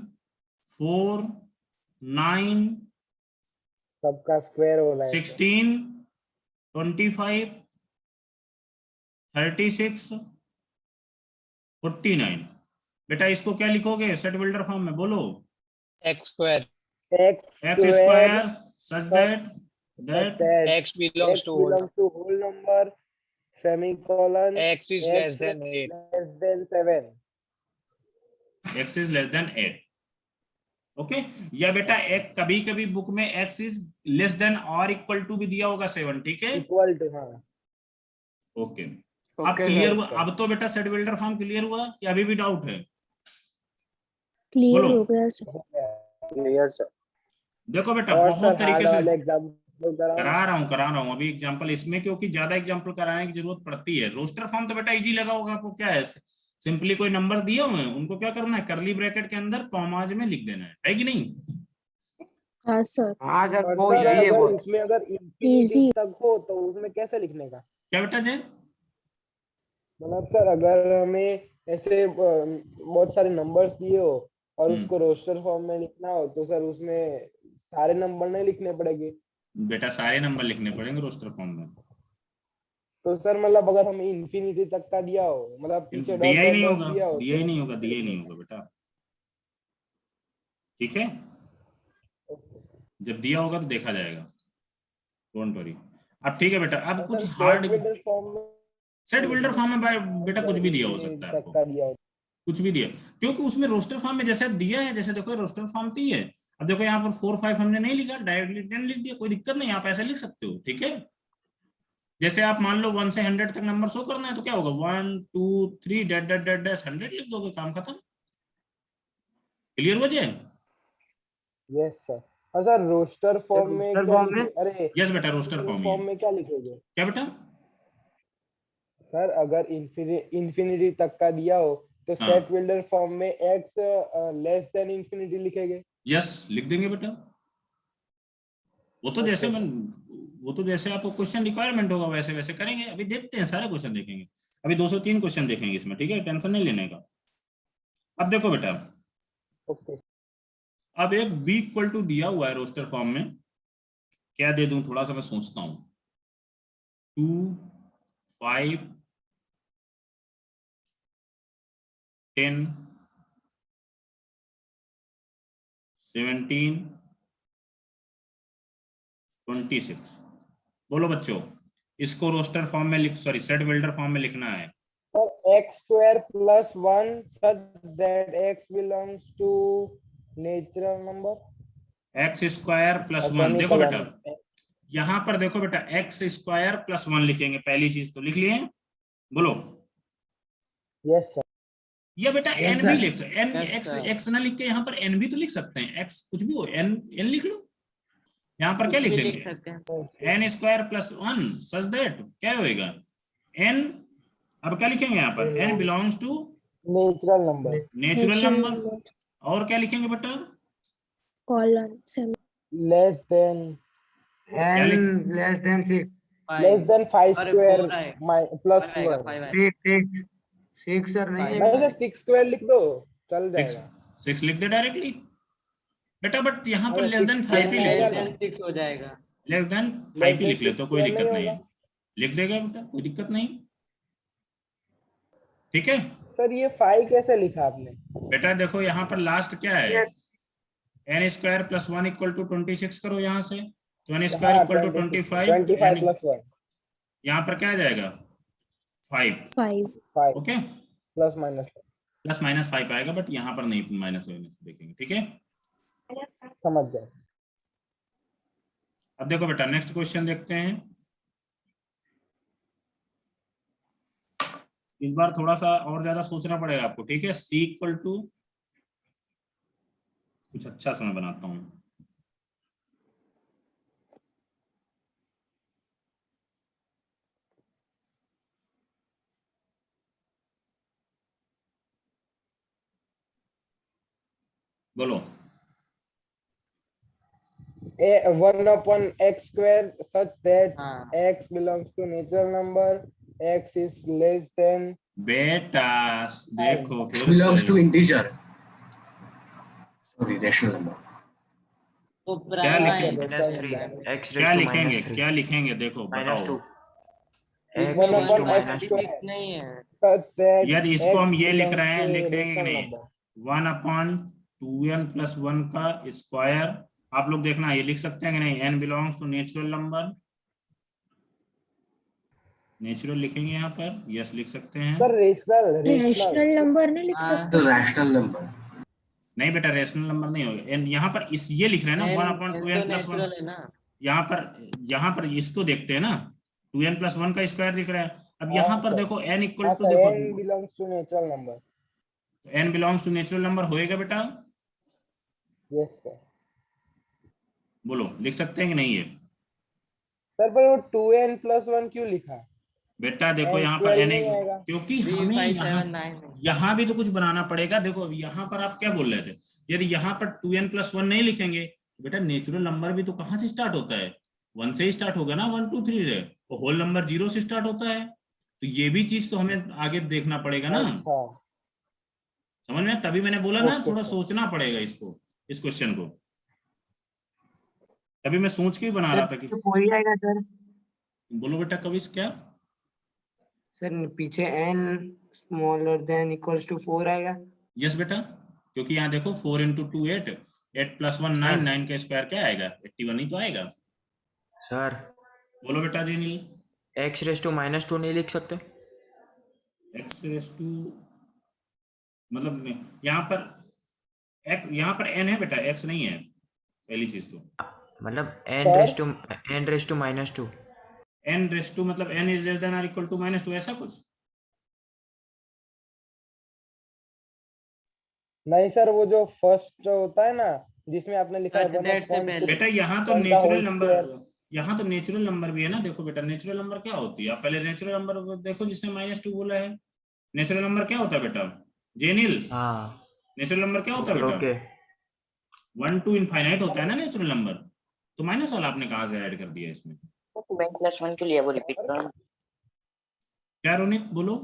4, 9, सबका स्क्वायर हो रहा है सर। 16, 25, 36, 49। बेटा इसको क्या लिखोगे सेट बिल्डर फॉर्म में, बोलो। X square. X x square square such that x belongs to whole belongs to whole number semicolon x is less than 8। Less than 7। x is less than 8। Okay, या बेटा एक कभी कभी book में x is less than और equal to भी दिया होगा 7, ठीक है। इक्वल टू, हाँ। ओके, अब ओके क्लियर सर। हुआ। अब तो बेटा सेट बिल्डर फॉर्म क्लियर हुआ कि अभी भी डाउट है, क्लियर बोलो। हो गया सर। Clear sir. देखो बेटा और बहुत सर तरीके हार्ड से वाले एग्जांपल करा रहा हूँ अभी एग्जांपल, इसमें क्योंकि ज्यादा एग्जांपल कराने की जरूरत पड़ती है। रोस्टर फॉर्म तो बेटा इजी लगा होगा आपको, क्या है, सिंपली कोई नंबर दिए हुए हैं उनको क्या करना है, करली ब्रैकेट के अंदर कॉमाज में लिख देना है कि नहीं। हाँ सर, हाँ सर और वो सर यही है अगर बहुत। उसमें अगर इंफिनिटी इजी। तक हो तो उसमें कैसे लिखने का? क्या बेटा जय, मतलब सर अगर हमें ऐसे बहुत सारे नंबर्स दिए हो और उसको रोस्टर फॉर्म में लिखना हो तो सर उसमें सारे नंबर नहीं लिखने पड़ेंगे? बेटा सारे नंबर लिखने पड़ेंगे रोस्टर फॉर्म में। तो सर मतलब अगर हमें इंफिनिटी तक का दिया हो, मतलब पीछे डॉट दिया ही डॉट नहीं डॉट होगा, दिया हो दिया ही तो नहीं होगा, कैसे दिया ही नहीं लिखेंगे? होगा बेटा, ठीक है। Okay sir. जब दिया होगा तो देखा जाएगा, डोंट वरी। अब ठीक है बेटा, अब और कुछ sir hard set builder form में सेट बिल्डर फॉर्म में बेटा कुछ अगर भी दिया हो इंफिनिटी सकता है तक आपको, का दिया हो। कुछ भी दिया, क्योंकि उसमें रोस्टर फॉर्म में जैसे दिया है, जैसे देखो रोस्टर फॉर्म दी है। अब देखो यहाँ पर 4, 5 हमने नहीं लिखा, डायरेक्टली 10 लिख दिया, कोई दिक्कत नहीं, आप ऐसा लिख सकते हो, ठीक है। जैसे आप मान लो 1 से 100 तक नंबर शो करना है तो क्या होगा, 1, 2, 3 डैट डैट डैट डैश 100 लिख दोगे, काम खत्म। क्लियर हो जाए। Yes sir. और सर रोस्टर फॉर्म में रोस्टर क्या फॉर्म में? लिखे? अरे यस बेटा रोस्टर फॉर्म ही है। फॉर्म में क्या लिखोगे? क्या बेटा, सर अगर इंफिनिटी तक का दिया हो तो हाँ सेट बिल्डर फॉर्म में एक्स लेस देन इंफिनिटी लिखेंगे? यस लिख देंगे बेटा। वो तो जैसे ओके मैं, सर। वो तो जैसे आपको क्वेश्चन रिक्वायरमेंट होगा वैसे वैसे करेंगे। अभी देखते हैं, सारे क्वेश्चन देखेंगे, अभी 203 क्वेश्चन देखेंगे इसमें, ठीक है, टेंशन नहीं लेने का। अब देखो बेटा, ओके। अब एक बी इक्वल टू दिया हुआ है रोस्टर फॉर्म में, क्या दे दूं, थोड़ा सा मैं सोचता हूं। 2, 5, 10, 17, 26। बोलो बच्चों, इसको रोस्टर फॉर्म में लिख, सॉरी सेट बिल्डर फॉर्म में लिखना है। और x square plus 1 such that x belongs to natural number x square plus 1, देखो बेटा यहां पर देखो बेटा, एक्स स्क्वायर प्लस 1 लिखेंगे, पहली चीज तो लिख लिए, बोलो। Yes sir. या बेटा Yes, एन भी sir. लिख सकते, n Yes, x sir. X ना लिख के यहाँ पर एन भी तो लिख सकते हैं, एक्स कुछ भी हो, एन एन लिख लो। यहाँ पर क्या कुछ लिख भी लेंगे, लिख सकते हैं। N square plus 1 such that क्या होएगा, एन। अब क्या लिखेंगे यहाँ पर, n belongs to natural number. Natural natural number. Number. और क्या लिखेंगे बेटा, colon semi less than n less than 6 less than 5 अरे स्क्वायर 4 आएगा, प्लस 5 आएगा, 1 5 आएगा। 6 6 सर नहीं है नहीं सर 6 स्क्वायर लिख दो चल सिक्स जाएगा। 6 लिख दे डायरेक्टली बेटा, बट यहाँ पर अरे लेस देन 6 5 ही लिख लेस देता, देन 6 हो जाएगा। लेस देन लेस 5 ही देन लिख ले 6 तो कोई स्क्वायर दिक्कत नहीं नहीं है, होगा लिख देगा बेटा, कोई दिक्कत नहीं। ठीक है सर। ये 5 कैसे लिखा आपने? बेटा, देखो यहाँ पर लास्ट क्या है, ये n square plus 1 equal to 26 करो यहाँ से, तो n स्क्वायर हाँ इक्वल टू 26 25, 25 प्लस 1 यहाँ पर क्या आ जाएगा 5, 5 5 okay, plus minus plus minus 5 आएगा, बट यहाँ पर नहीं माइनस देखेंगे। ठीक है, समझ गए। अब देखो बेटा नेक्स्ट क्वेश्चन देखते हैं। इस बार थोड़ा सा और ज्यादा सोचना पड़ेगा आपको, ठीक है। c इक्वल टू, कुछ अच्छा सा मैं बनाता हूँ, बोलो। 1 upon x square such that हाँ x belongs to natural number, x is less than बेटा देखो X फिर belongs से to integer. Sorry, rational number. तो क्या प्राइम लिखेंगे? आएगा। minus 3 x क्या raised to लिखेंगे, minus 3 क्या लिखेंगे, देखो minus बताओ 2 x 1 raised to upon x minus 2 square नहीं है। such that यार इसको हम x ये लिख belongs रहे हैं, to लिखेंगे कि rational नहीं, number। 1 अपॉन 2n प्लस 1 का स्क्वायर, आप लोग देखना ये लिख सकते हैं कि नहीं, n belongs to natural number, natural लिखेंगे यहाँ पर, यस लिख सकते हैं। सर रेशनल रैशनल नंबर नहीं लिख हाँ, सकते? The rational number. नहीं बेटा रेशनल नंबर नहीं होगा, यहाँ पर इस ये लिख रहे हैं ना, 1 अपॉन n 2n तो प्लस 1, नेचुरल है ना। यहाँ पर इसको देखते हैं ना, 2n प्लस 1 का स्क्वायर दिख रहा है। अब यहाँ पर सर। देखो n इक्वल हाँ टू, सर देखो n belongs to natural number। n belongs to natural number होएगा बेटा, यस सर। बोलो लिख सकते हैं कि नहीं ये सर पर वो 2n प्लस 1 क्यों लिखा? बेटा? देखो n यहाँ पर स्क्वायर n नहीं आएगा। क्योंकि 3 हमें 5 यहाँ 7 9 यहाँ भी तो कुछ बनाना पड़ेगा। देखो अब यहाँ पर आप क्या बोल रहे थे, यदि यहाँ पर 2n प्लस 1 नहीं लिखेंगे बेटा, नेचुरल नंबर भी तो कहाँ से स्टार्ट होता है, 1 से ही स्टार्ट होगा ना, 1 2 3 है, और होल नंबर 0 से स्टार्ट होता है, तो ये भी चीज तो हमें आगे देखना पड़ेगा ना, अच्छा समझ में? तभी मैंने बोला ना ओके थोड़ा सर। सोचना पड़ेगा इसको, इस क्वेश्चन को, तभी मैं सोच के ही बना रहा था कि, सर 4 ही आएगा सर। बोलो बेटा कभी क्या, सर पीछे n smaller than equals to 4 आएगा। यस बेटा, क्योंकि यहाँ देखो 4 इंटू 2 8, 8 प्लस 1 9, 9 का स्क्वायर क्या आएगा, 81 ही तो आएगा। सर बोलो बेटा जी नील, x raised to minus 2 नहीं लिख सकते? x रेस टू मतलब यहाँ पर n है बेटा, x नहीं है, पहली चीज तो मतलब sir? n raised to minus 2 n raise to मतलब n इज लेस देन और इक्वल टू -2, ऐसा कुछ। नहीं सर वो जो फर्स्ट होता है ना जिसमें आपने लिखा है Such that से पहले। बेटा यहाँ तो One का नेचुरल whole नंबर, square। यहाँ तो नेचुरल नंबर भी है ना। देखो बेटा नेचुरल नंबर क्या होती है, आप पहले नेचुरल नंबर देखो, जिसने -2 बोला है। नेचुरल नंबर क्या होता है बेटा, जेनिल हाँ नेचुरल नंबर क्या होता है ओके बेटा, ओके 1 to इनफाइनाइट होता है ना नेचुरल नंबर, तो माइनस वाला आपने कहाँ से ऐड कर दिया इसमें? 2n+1 के लिए वो रिपीट करो। क्या रोनित बोलो,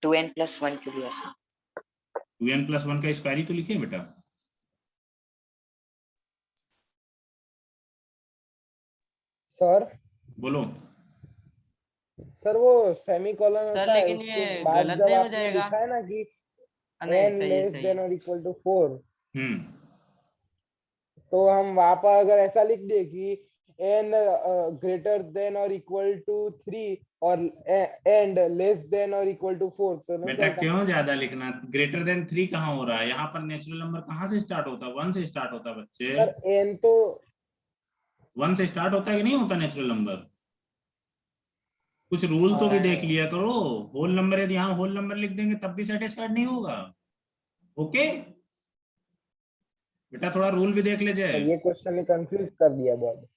2n+1 के लिए ऐसा। 2n प्लस 1 का स्क्वायर ही तो लिखे बेटा। सर बोलो सर वो सेमीकोलन होता है, लेकिन उसके ये बाद गलत जब नहीं हो आपने जाएगा? लिखा है ना कि नहीं n सही लेस सही देन और इक्वल टू 4, हम्म, तो हम वहां पर अगर ऐसा लिख दे कि n ग्रेटर देन और इक्वल टू 3 और एंड लेस देन और इक्वल टू 4 तो नहीं बेटा चलता? क्यों ज्यादा लिखना, ग्रेटर देन 3 कहाँ हो रहा है, यहाँ पर नेचुरल नंबर कहाँ से स्टार्ट होता है, 1 से स्टार्ट होता है बच्चे, सर n तो 1 से स्टार्ट होता है कि नहीं होता नेचुरल नंबर? कुछ रूल तो भी देख लिया करो, होल नंबर यदि यहाँ होल नंबर लिख देंगे तब भी सेटिस्फाइड नहीं होगा। ओके बेटा थोड़ा रूल भी देख लीजिए। ये क्वेश्चन ने कंफ्यूज कर दिया बहुत।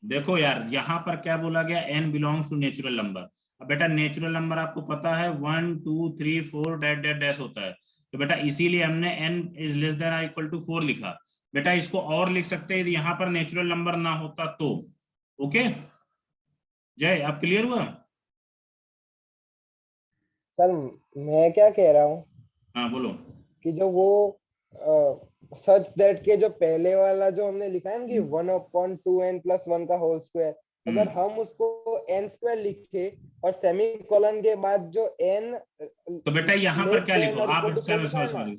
देखो यार यहाँ पर क्या बोला गया, n belongs to natural number. अब बेटा नेचुरल नंबर आपको पता है 1 2 3 4 डैश डैश डैश होता है, तो बेटा इसीलिए हमने n इज लेस देन और इक्वल टू 4 लिखा। बेटा इसको और लिख सकते हैं यदि यहाँ पर नेचुरल नंबर ना होता तो। ओके जय, आप क्लियर हुआ? सर मैं क्या कह रहा हूँ हाँ बोलो। कि जो वो सच दैट के जो पहले वाला जो हमने लिखा है ना कि 1/2n+1 का होल स्क्वायर, अगर हम उसको n स्क्वायर लिखे और सेमीकोलन के बाद जो n तो बेटा यहाँ पर क्या लिखो आप, समझ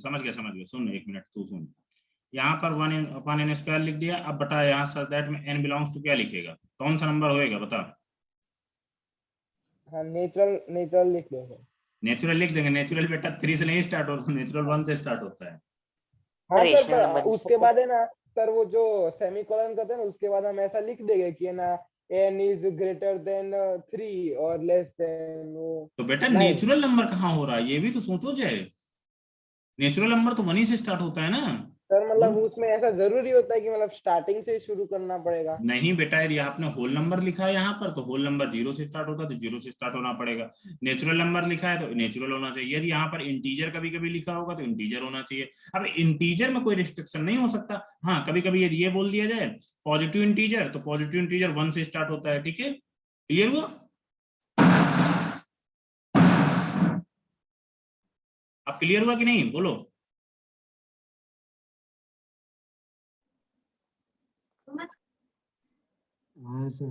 समझ गया सुन एक मिनट तू सुन। यहाँ पर 1/n स्क्वायर लिख दिया। अब बता यहाँ सच दैट में n बिलोंग्स टू क्या लिखेगा, कौन सा नंबर होएगा बता? हाँ नेचुरल लिख दो सर। नेचुरल लिख देंगे। नेचुरल बेटा 3 से नहीं स्टार्ट होता, नेचुरल 1 से स्टार्ट होता है। हाँ रेशनल सर नंबर उसके बाद है ना सर वो जो सेमीकोलन करते हैं ना उसके बाद हम ऐसा लिख देंगे कि है ना n इज ग्रेटर देन 3 और लेस देन वो। तो बेटा 9। नेचुरल नंबर कहाँ हो रहा है ये भी तो सोचो जय। नेचुरल नंबर तो 1 ही से स्टार्ट होता है ना सर मतलब उसमें ऐसा जरूरी होता है कि मतलब स्टार्टिंग से शुरू करना पड़ेगा? नहीं बेटा, यदि आपने होल नंबर लिखा है यहाँ पर तो होल नंबर 0 से स्टार्ट होता है तो 0 से स्टार्ट होना पड़ेगा। नेचुरल नंबर लिखा है तो नेचुरल होना चाहिए। यदि यहाँ पर इंटीजर कभी कभी लिखा होगा तो इंटीजर होना चाहिए। अब इंटीजर में कोई रिस्ट्रिक्शन नहीं हो सकता। हाँ कभी कभी यदि ये बोल दिया जाए पॉजिटिव इंटीजर तो पॉजिटिव इंटीजर 1 से स्टार्ट होता है। ठीक है क्लियर हुआ? अब क्लियर हुआ कि नहीं बोलो?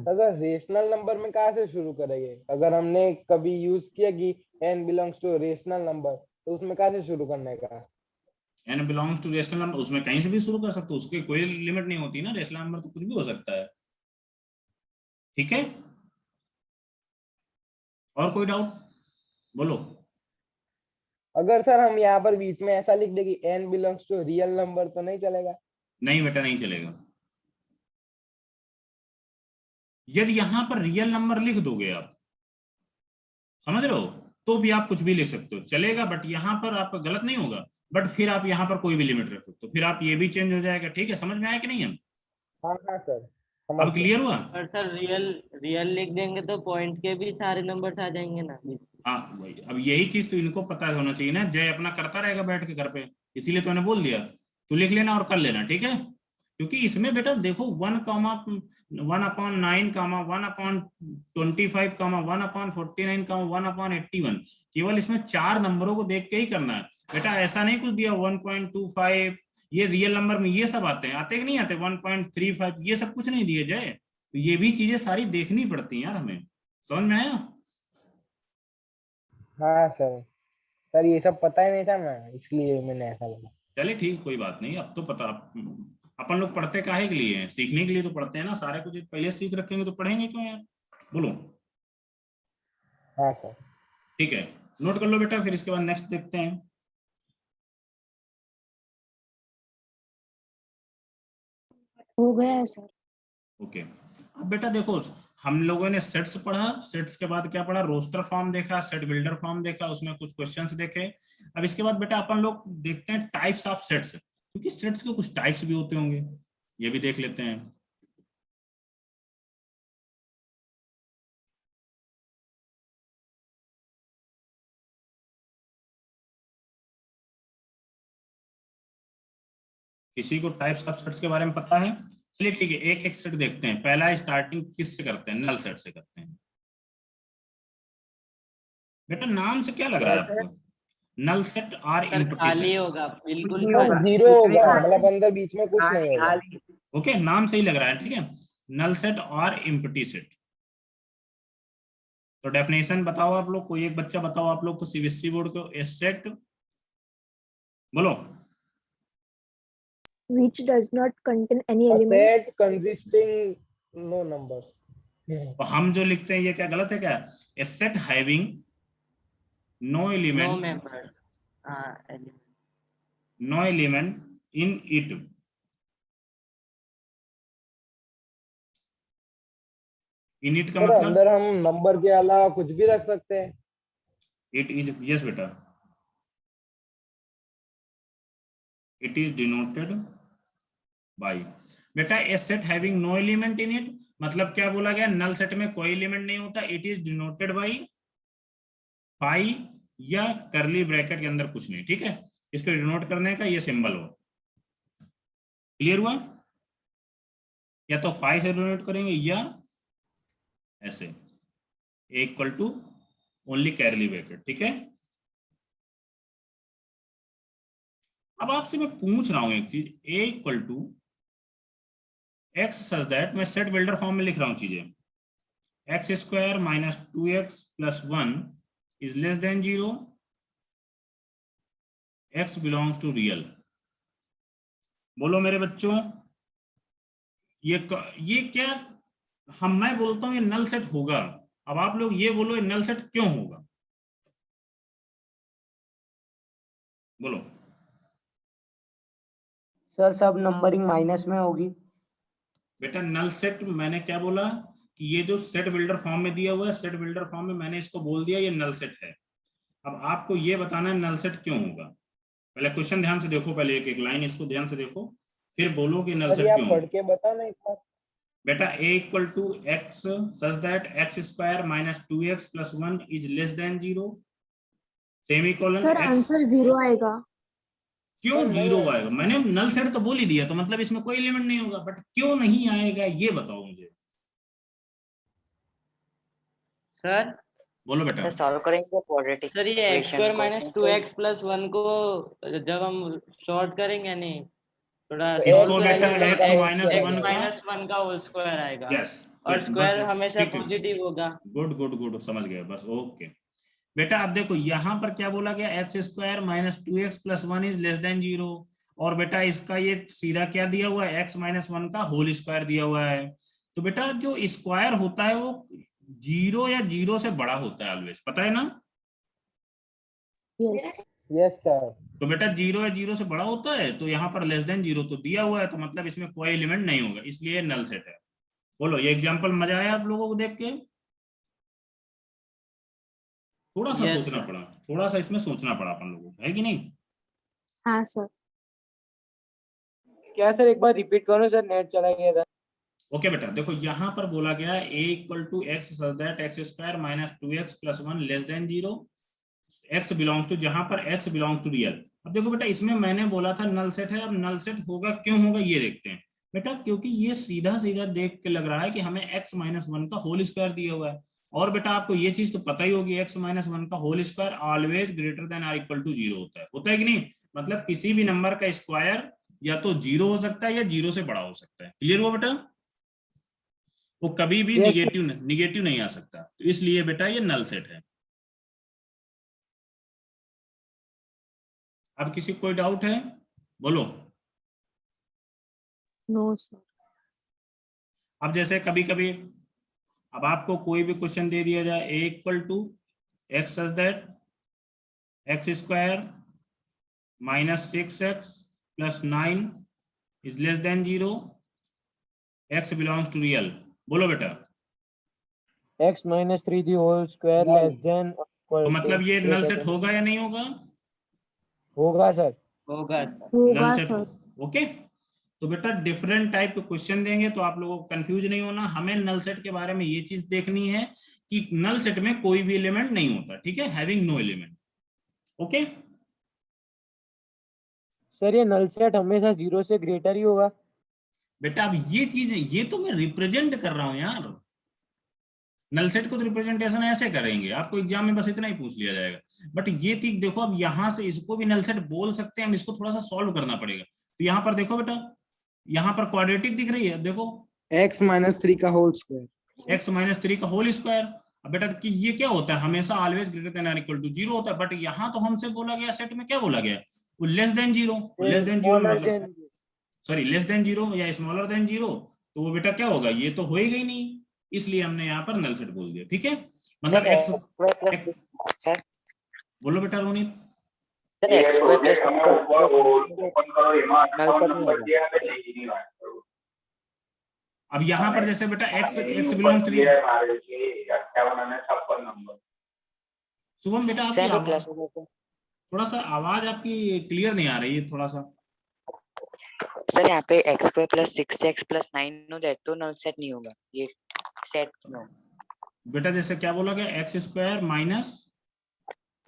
अगर रेशनल नंबर में कहाँ से शुरू करेंगे? अगर हमने कभी यूज किया कि n belongs to rational number तो उसमें कहाँ से शुरू करने का? n belongs to rational number उसमें कहीं से भी शुरू कर सकते हो, उसकी कोई लिमिट नहीं होती ना। रेशनल नंबर तो कुछ भी हो सकता है। ठीक है और कोई डाउट बोलो? अगर सर हम यहाँ पर बीच में ऐसा लिख दे कि n belongs to real number तो नहीं चलेगा? नहीं बेटा नहीं चलेगा। यदि यहां पर रियल नंबर लिख दोगे आप, समझ रहे हो, तो भी आप कुछ भी लिख सकते हो चलेगा, बट यहां पर आपका गलत नहीं होगा। बट फिर आप यहां पर कोई भी लिमिट रख सकते हो, फिर आप ये भी चेंज हो जाएगा। ठीक है समझ में आया कि नहीं? हम हाँ हाँ सर अब क्लियर हुआ? और सर रियल लिख देंगे तो पॉइंट के भी सारे नंबर्स आ जाएंगे ना? हाँ भाई अब यही चीज तो इनको पता होना चाहिए ना। जय अपना करता रहेगा बैठ के घर पे, इसीलिए तो मैंने बोल दिया तू लिख लेना और कर लेना। ठीक है क्योंकि इसमें बेटा देखो 1/9, 1/25, 1/49, 1/81, केवल इसमें 4 नंबरों को देख के ही करना है बेटा। ऐसा नहीं कुछ दिया 1.25 ये रियल नंबर में ये सब आते हैं कि नहीं आते, 1.35 ये सब कुछ नहीं दिए जाए। तो ये भी चीजें सारी देखनी पड़ती हैं यार हमें। समझ में आया? हाँ सर ये सब पता ही नहीं था ना इसलिए मैंने ऐसा लगा। चले ठीक कोई बात नहीं। अब तो पता अपन लोग पढ़ते काहे के लिए हैं? सीखने के लिए तो पढ़ते हैं ना। सारे कुछ पहले सीख रखेंगे तो पढ़ेंगे क्यों यार बोलो? हाँ सर ठीक है नोट कर लो बेटा, फिर इसके बाद नेक्स्ट देखते हैं। हो गया है सर। ओके अब बेटा देखो हम लोगों ने सेट्स पढ़ा, सेट्स के बाद क्या पढ़ा, रोस्टर फॉर्म देखा, सेट बिल्डर फॉर्म देखा, उसमें कुछ क्वेश्चंस देखे। अब इसके बाद बेटा अपन लोग देखते हैं टाइप्स ऑफ सेट्स, क्योंकि सेट्स के कुछ टाइप्स भी होते होंगे, ये भी देख लेते हैं। किसी को टाइप्स ऑफ सेट्स के बारे में पता है? चलिए ठीक है एक एक सेट देखते हैं। पहला स्टार्टिंग किससे करते हैं? नल सेट से करते हैं। बेटा नाम से क्या लग रहा है आपको? नल सेट और इनपुट खाली होगा बिल्कुल जीरो होगा, मतलब अंदर बीच में कुछ नहीं होगा। ओके नाम सही लग रहा है। ठीक है नल सेट और एम्प्टी सेट। तो डेफिनेशन बताओ आप लोग, कोई एक बच्चा बताओ आप लोग तो सीबीएसई बोर्ड को। ए सेट बोलो। Which does not contain any A element. set consisting no numbers. तो हम जो लिखते हैं ये क्या गलत है क्या? A set having no no element, member no element in it. In it का सर मतलब अंदर हम नंबर के अलावा कुछ भी रख सकते हैं। इट इज, यस बेटा, इट इज डिनोटेड बाय। बेटा a set having no element in it मतलब क्या बोला गया? नल सेट में कोई एलिमेंट नहीं होता। It is denoted by pi या करली ब्रैकेट के अंदर कुछ नहीं। ठीक है इसको डिनोट करने का ये सिंबल हो। क्लियर हुआ? या तो 5 से डिनोट करेंगे या ऐसे a equal to only curly bracket. ठीक है, अब आपसे मैं पूछ रहा हूं एक चीज, a equal to x such that, मैं सेट बिल्डर फॉर्म में लिख रहा हूं चीजें, x square minus 2x plus 1 is less than 0, x belongs to real. बोलो मेरे बच्चों, ये क्या मैं बोलता हूं ये नल सेट होगा, अब आप लोग ये बोलो ये नल सेट क्यों होगा? बोलो। सर सब नंबरिंग माइनस में होगी। बेटा नल सेट मैंने क्या बोला कि ये जो सेट बिल्डर फॉर्म में दिया हुआ है, सेट बिल्डर फॉर्म में मैंने इसको बोल दिया ये नल सेट है। अब आपको ये बताना है नल सेट क्यों होगा। पहले क्वेश्चन ध्यान से देखो, पहले एक एक लाइन इसको ध्यान से देखो, फिर बोलो कि नल सर सेट ये आप क्यों पढ़ होगा। के बताओ ना एक बार। बेटा a equal to x such that x square minus 2x plus 1 is less than 0, semicolon sir x। Answer 0 आएगा। क्यों सर, नहीं 0 आएगा। आएगा? मैंने नल सेट तो बोल ही दिया, तो मतलब इसमें कोई एलिमेंट नहीं होगा, बट क्यों नहीं आएगा ये बताओ मुझे। सर बोलो बेटा। सर सॉल्व करेंगे तो क्वाड्रेटिक सर ये x square minus 2x plus 1 को जब हम शॉर्ट करेंगे नहीं थोड़ा तो इसको solve बेटा करेंगे x तो माइनस x 1 का, माइनस 1 का होल स्क्वायर आएगा यस और स्क्वायर बस हमेशा ठीक है, पॉजिटिव होगा। गुड गुड गुड, समझ गए बस, ओके। बेटा अब देखो यहाँ पर क्या बोला गया, x square minus 2x plus 1 is less than 0, और बेटा इसका ये सीधा क्या दिया हुआ है, x माइनस 1 का होल स्क्वायर दिया हुआ है। तो बेटा जो स्क्वायर होता है वो 0 या 0 से बड़ा होता है ऑलवेज, पता है ना? Yes yes sir. तो बेटा 0 या 0 से बड़ा होता है, तो यहाँ पर लेस देन 0 तो दिया हुआ है, तो मतलब इसमें कोई एलिमेंट नहीं होगा, इसलिए नल सेट है। बोलो ये एग्जांपल मजा आया आप लोगों को देख के? थोड़ा सा Yes, सोचना sir. पड़ा, थोड़ा सा इसमें सोचना पड़ा अपन लोगों को, है कि नहीं? हाँ सर। क्या सर एक बार रिपीट करो सर, नेट चला गया था। ओके बेटा देखो यहाँ पर बोला गया है a equal to x such that x square minus 2x plus 1 less than 0, x belongs to, जहां पर x बिलोंग्स टू रियल। अब देखो बेटा इसमें मैंने बोला था नल सेट है, अब नल सेट होगा क्यों होगा ये देखते हैं बेटा, क्योंकि ये सीधा सीधा देख के लग रहा है कि हमें x माइनस 1 का होल स्क्वायर दिया हुआ है, और बेटा आपको ये चीज तो पता ही होगी x माइनस 1 का whole square always greater than or equal to 0 होता है कि नहीं? मतलब किसी भी नंबर का स्क्वायर या तो 0 हो सकता है या 0 से बड़ा हो सकता है। क्लियर हुआ बेटा? वो कभी भी Yes, निगेटिव नहीं आ सकता, तो इसलिए बेटा ये नल सेट है। अब किसी को कोई डाउट है? बोलो। No sir. अब जैसे कभी कभी अब आपको कोई भी क्वेश्चन दे दिया जाए, a equal to x such that x square minus 6x plus 9 is less than 0, x belongs to real. बोलो बेटा। x minus 3 the whole square Null. Less than तो मतलब ये नल सेट होगा या नहीं होगा? होगा सर। होगा होगा नल सेट सर। ओके। तो बेटा डिफरेंट टाइप के क्वेश्चन देंगे तो आप लोगों को कंफ्यूज नहीं होना, हमें नल सेट के बारे में ये चीज देखनी है कि नल सेट में कोई भी एलिमेंट नहीं होता, ठीक है, having no element. Okay sir ये नल सेट हमेशा 0 से ग्रेटर ही होगा। बेटा अब ये चीज ये तो मैं रिप्रेजेंट कर रहा हूं यार, नल सेट को तो रिप्रेजेंटेशन ऐसे करेंगे, आपको एग्जाम में बस इतना ही पूछ लिया जाएगा, बट ये चीज देखो अब यहां से इसको भी नल सेट बोल सकते हैं हम, इसको थोड़ा सा सॉल्व करना पड़ेगा। तो यहाँ पर देखो बेटा, यहाँ पर क्वाड्रेटिक दिख रही है, देखो x माइनस 3 का होल स्क्वायर। x माइनस 3 का होल स्क्वायर। अब बेटा कि ये क्या होता है, हमेशा ऑलवेज ग्रेटर देन और इक्वल टू 0 होता है, बट यहाँ तो हमसे बोला गया सेट में क्या बोला गया, वो लेस देन 0, लेस देन 0 मतलब सॉरी लेस देन 0 या स्मॉलर देन 0, तो वो बेटा क्या होगा, ये तो होएगा ही नहीं, इसलिए हमने यहाँ पर नल सेट बोल दिया, ठीक है। मतलब x सर बोलो बेटा Ronit. Sir x square plus अब यहाँ पर जैसे बेटा x belongs to real, Shubham बेटा आपकी आवाज थोड़ा सा आवाज आपकी क्लियर नहीं आ रही है थोड़ा सा। सर यहाँ पे x square plus 6x plus 9 हो जाए तो नल सेट नहीं होगा, ये सेट नो। बेटा जैसे क्या बोला गया, एक्स स्क्वायर माइनस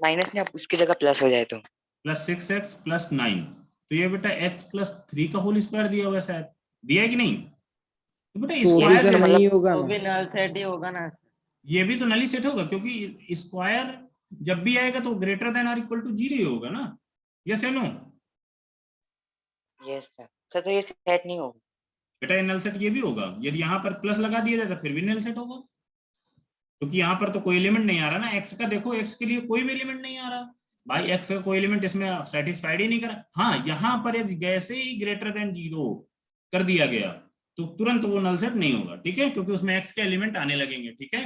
माइनस नहीं, अब उसकी जगह प्लस हो जाए तो प्लस 6x प्लस 9, तो ये बेटा x प्लस 3 का होल स्क्वायर दिया हुआ है शायद, दिया है कि नहीं? तो बेटा तो भी स्क्वायर सर जैसे नहीं होगा वो ना। भी नल सेट ही होगा ना। ये भी तो नली सेट होगा, क्योंकि स्क्वायर जब भी आएगा तो ग्रेटर देन और इक्वल टू 0 ही होगा ना, यस या नो? Yes sir. सर तो ये सेट नहीं होगा। बेटा ये नल सेट ये भी होगा, यदि यहाँ पर प्लस लगा दिया जाए तो फिर भी नल सेट होगा, क्योंकि यहाँ पर तो कोई एलिमेंट नहीं आ रहा ना एक्स का। देखो एक्स के लिए कोई भी एलिमेंट नहीं आ रहा भाई, एक्स का कोई एलिमेंट इसमें सेटिस्फाइड ही नहीं करा। हाँ यहाँ पर यदि जैसे ही ग्रेटर देन 0 कर दिया गया तो तुरंत वो नल सेट नहीं होगा, ठीक है, क्योंकि उसमें एक्स के एलिमेंट आने लगेंगे, ठीक है।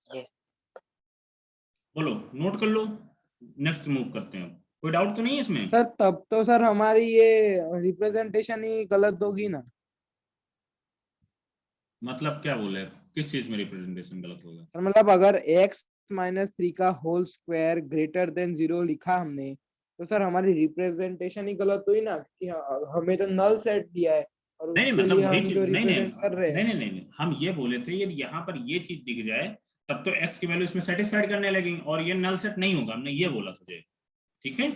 यस। बोलो, नोट कर लो, नेक्स्ट मूव करते हैं। कोई डाउट तो नहीं है इसमें? सर तब तो सर हमारी ये रिप्रेजेंटेशन ही गलत होगी ना। मतलब क्या बोले, किस चीज में रिप्रेजेंटेशन गलत होगा? सर मतलब अगर x माइनस 3 का होल स्क्वायर ग्रेटर देन 0 लिखा हमने, तो सर हमारी रिप्रेजेंटेशन ही गलत हुई ना, कि हमें तो नल सेट दिया है और नहीं उसके मतलब लिए वही हम चीज, जो नहीं रिप्रेजेंट कर रहे हैं। नहीं, हम ये बोले थे यदि यहाँ पर ये चीज दिख जाए तब तो x की वैल्यू इसमें सेटिस्फाइड करने लगेंगे और ये नल सेट नहीं होगा, हमने ये बोला तुझे, ठीक है।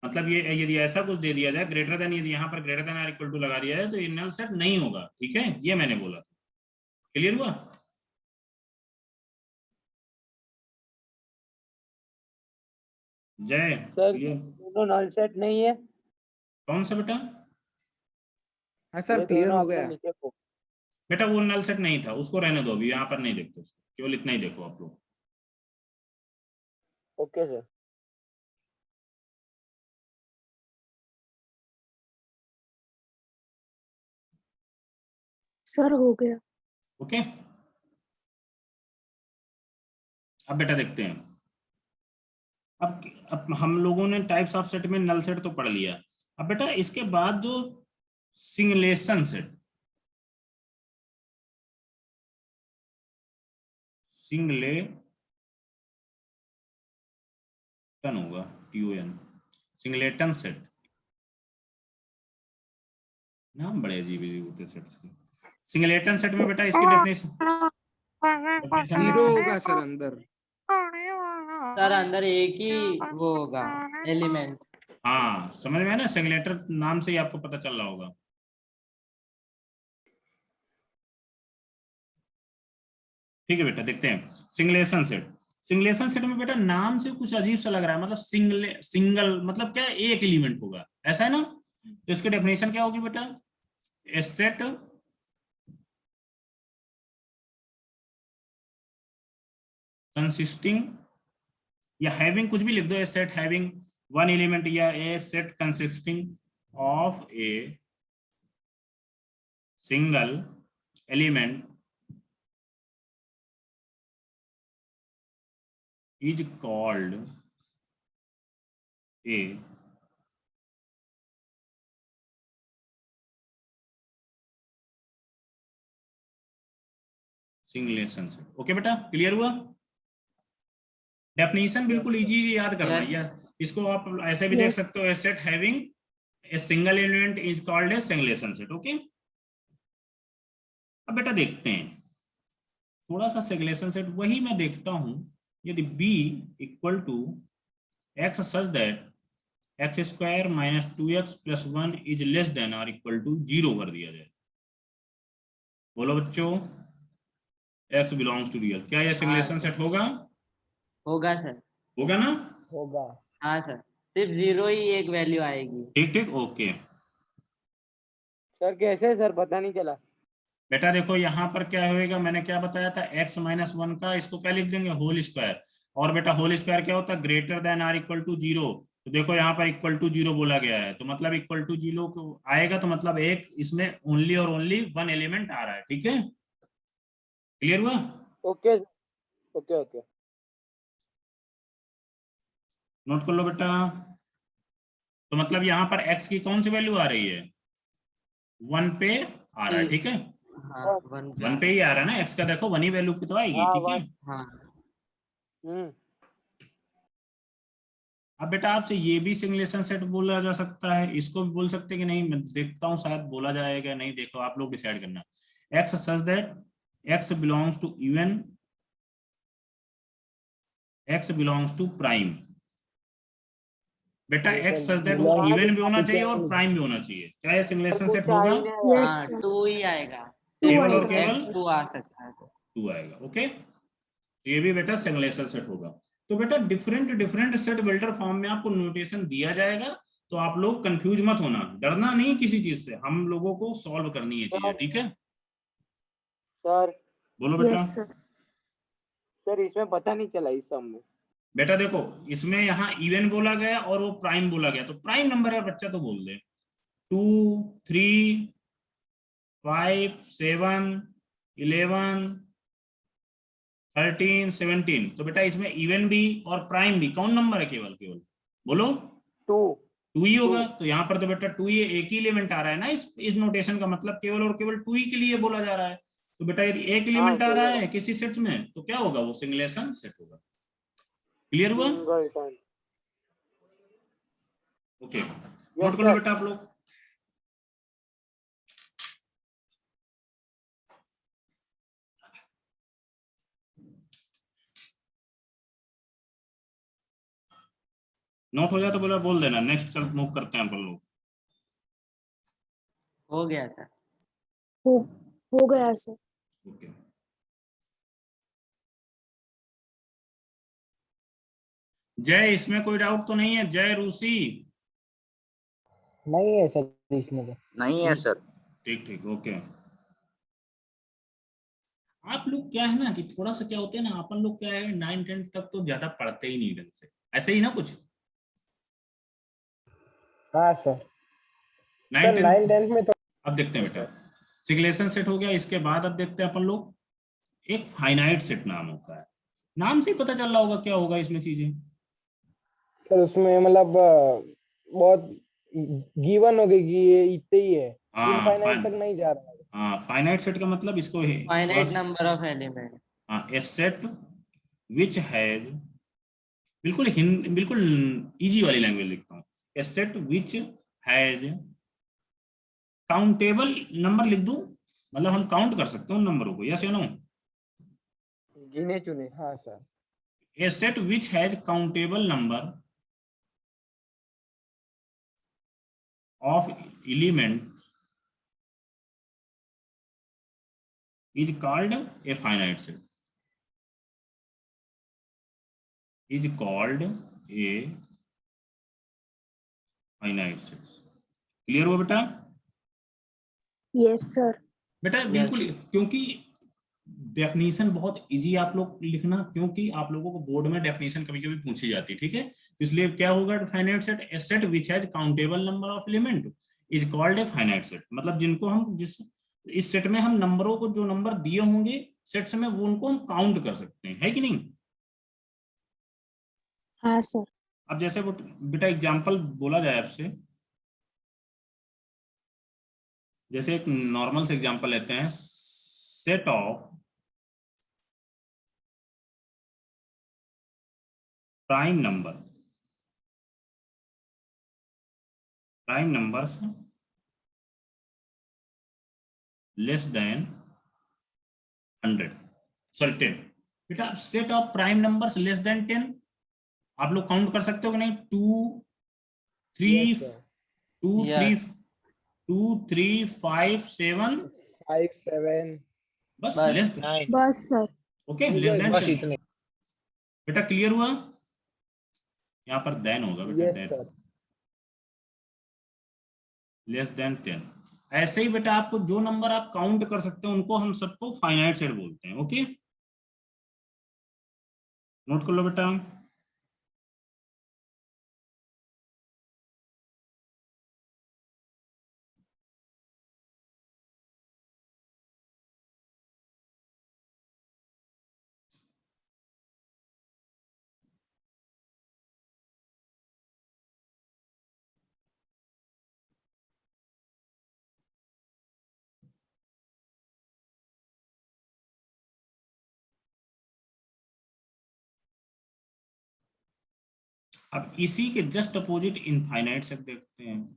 मतलब ये यदि ऐसा कुछ दे दिया जाए ग्रेटर देन, यदि यहाँ पर ग्रेटर देन और इक्वल टू लगा दिया जाए तो ये नल सेट नहीं होगा, ठीक है, ये मैंने बोला था। क्लियर हुआ? जय, सर क्लियर? दोनों नल सेट नहीं है। कौन सा बेटा? हाँ सर क्लियर हो गया। बेटा वो नल सेट नहीं था, उसको रहने दो, अभी यहाँ पर नहीं देखते, केवल इतना ही देखो आप लोग। Okay sir. सर हो गया। ओके, अब बेटा देखते हैं। अब हम लोगों ने टाइप्स ऑफ सेट में नल सेट तो पढ़ लिया। अब बेटा इसके बाद जो सिंगलेशन सेट, सिंगलेटन होगा, TON, सिंगलेटन सेट, नाम बड़े अजीब अजीब होते सेट्स के। सिंगलेटन सेट में बेटा इसकी डेफिनेशन 0 होगा सर अंदर। सर अंदर एक ही वो होगा एलिमेंट। हाँ समझ में है ना, सिंगलेटर नाम से ही आपको पता चल रहा होगा। ठीक है बेटा, देखते हैं सिंगलेशन सेट। सिंगलेशन सेट में बेटा नाम से कुछ अजीब सा लग रहा है, मतलब सिंगल मतलब क्या, एक एलिमेंट होगा, ऐसा है ना। तो इसकी डेफिनेशन क्या होगी बेटा? ए सेट कंसिस्टिंग या हैविंग, कुछ भी लिख दो, a set having one element, या a set consisting of a single element is called a singleton set. Okay बेटा, क्लियर हुआ? डेफिनेशन बिल्कुल इजी याद करना, या इसको आप ऐसे भी देख Yes. सकते हो, a set having a single element is called a singleton set. Okay, अब बेटा देखते हैं थोड़ा सा सिंगलेशन सेट, वही मैं देखता हूं, यदि b equal to x such that x square minus 2x plus 1 is less than और इक्वल टू 0 कर दिया जाए। बोलो बच्चों, x बिलोंग्स टू रियल, क्या यह सिंगलेशन सेट होगा? होगा सर। होगा ना? होगा। हाँ सर, सिर्फ 0 ही एक वैल्यू आएगी। ठीक ठीक, ओके। सर कैसे सर पता नहीं चला। बेटा देखो यहाँ पर क्या होएगा, मैंने क्या बताया था, x माइनस 1 का इसको क्या लिख देंगे, होल स्क्वायर। और बेटा होल स्क्वायर क्या होता है, ग्रेटर देन और इक्वल टू 0। तो देखो यहाँ पर इक्वल टू 0 बोला गया है, तो मतलब इक्वल टू 0 आएगा, तो मतलब एक इसमें ओनली और ओनली वन एलिमेंट आ रहा है, ठीक है। क्लियर हुआ? Okay okay okay. नोट कर लो बेटा। तो मतलब यहाँ पर x की कौन सी वैल्यू आ रही है, 1 पे आ रहा है, ठीक है, हाँ 1 पे ही आ रहा है ना, x का देखो 1 ही वैल्यू पे तो आएगी, ठीक है। हाँ अब बेटा आपसे ये भी सिंगलेशन सेट बोला जा सकता है, इसको भी बोल सकते हैं कि नहीं, मैं देखता हूँ शायद बोला जाएगा नहीं, देखो आप लोग डिसाइड करना। x such that x belongs to even x belongs to prime. बेटा ये x सर सच दैट वो belongs इवन भी होना to चाहिए और क्या? प्राइम भी होना चाहिए। क्या ये सिमुलेशन सेट कुछ आ होगा? ही नहीं Yes, हाँ sir. 2 ही आएगा, Two केवल और आएगा केवल x 2 आ सकता है तो। 2 आएगा। ओके, तो ये भी बेटा सिमुलेशन सेट होगा। तो बेटा different different set builder form में आपको नोटेशन दिया जाएगा, तो आप लोग कंफ्यूज मत होना, डरना नहीं किसी चीज से, हम लोगों को सॉल्व करनी है चीजें, ठीक है? सर बोलो बेटा। Yes, sir. सर इसमें पता नहीं चला इस सम में। बेटा देखो, इसमें यहाँ इवन बोला गया और वो प्राइम बोला गया, तो प्राइम नंबर है बच्चा तो बोल दे। 2 3 5 7 11 13 17, तो बेटा इसमें इवन भी और प्राइम भी कौन नंबर है? केवल केवल बोलो। 2 2 ही होगा, तो यहाँ पर तो बेटा 2 ही एक ही एलिमेंट आ रहा है ना, इस नोटेशन का मतलब केवल और केवल 2 ही के लिए बोला जा रहा है। तो बेटा यदि एक एलिमेंट आ रहा है किसी सेट में तो क्या होगा? वो सिंगुलेशन सेट होगा। क्लियर हुआ? ओके, नोट कर लो बेटा आप लोग। नोट हो जाए तो बोला बोल देना, नेक्स्ट चल मूव करते हैं अपन लोग। हो गया था। हो हो गया सर। ओके, जय इसमें कोई डाउट तो नहीं है? जय रूसी? नहीं है सर इसमें तो। नहीं है सर। ठीक ठीक, ओके। आप लोग क्या है ना कि थोड़ा सा क्या होते हैं ना, अपन लोग क्या है 9 10 तक तो ज्यादा पढ़ते ही नहीं ढंग से, ऐसे ही ना कुछ। हाँ सर। 9 सर 10 9 10 में तो अब देखते हैं बेटा, सिगुलेशन सेट हो गया, इसके बाद अब देखते हैं अपन लोग एक फाइनाइट सेट नाम होता है। नाम से ही पता चल रहा होगा क्या होगा इसमें चीजें। सर उसमें मतलब बहुत गिवन हो गई कि ये इतने ही है, हाँ इनफाइनाइट तक नहीं जा रहा है। हाँ, फाइनाइट सेट का मतलब इसको है थोड़ा फाइनाइट सा, नंबर ऑफ एलिमेंट। हाँ, ए सेट विच हैज, बिल्कुल बिल्कुल इजी वाली लैंग्वेज लिखता हूँ, a set which has countable number लिख दूं, मतलब हम काउंट कर सकते हैं उन नंबरों को, यस या नो? गिने चुने। हाँ sir. A set which has countable number of elements is called a finite set. Is called a finite set. Clear हुआ बेटा? Yes, sir. बेटा बिल्कुल, क्योंकि डेफिनेशन बहुत इजी आप लोग लिखना, क्योंकि आप लोगों को बोर्ड में डेफिनेशन कभी कभी पूछी जाती है, ठीक है? इसलिए क्या होगा finite set? A set which has countable number of element is called a finite set. मतलब जिनको हम जिस इस सेट में हम नंबरों को जो नंबर दिए होंगे सेट्स में वो उनको हम काउंट कर सकते हैं, है कि नहीं? हाँ सर। अब जैसे वो बेटा एग्जांपल बोला जाए आपसे, जैसे एक नॉर्मल से एग्जांपल लेते हैं, set of prime numbers less than 100, sorry 10। बेटा set of prime numbers less than 10 आप लोग काउंट कर सकते हो कि नहीं? 2 3 2 3 2 3 5 7, 5 7 बस बस। लेस, 9 बस सर। ओके, लेस देन बस 10। इतने। बेटा क्लियर हुआ? यहाँ पर देन होगा बेटा, yes than sir. Less than 10। ऐसे ही बेटा आपको जो नंबर आप काउंट कर सकते हो उनको हम सबको फाइनाइट सेट बोलते हैं। ओके, नोट कर लो बेटा। अब इसी के जस्ट अपोजिट इनफाइनाइट सेट देखते हैं।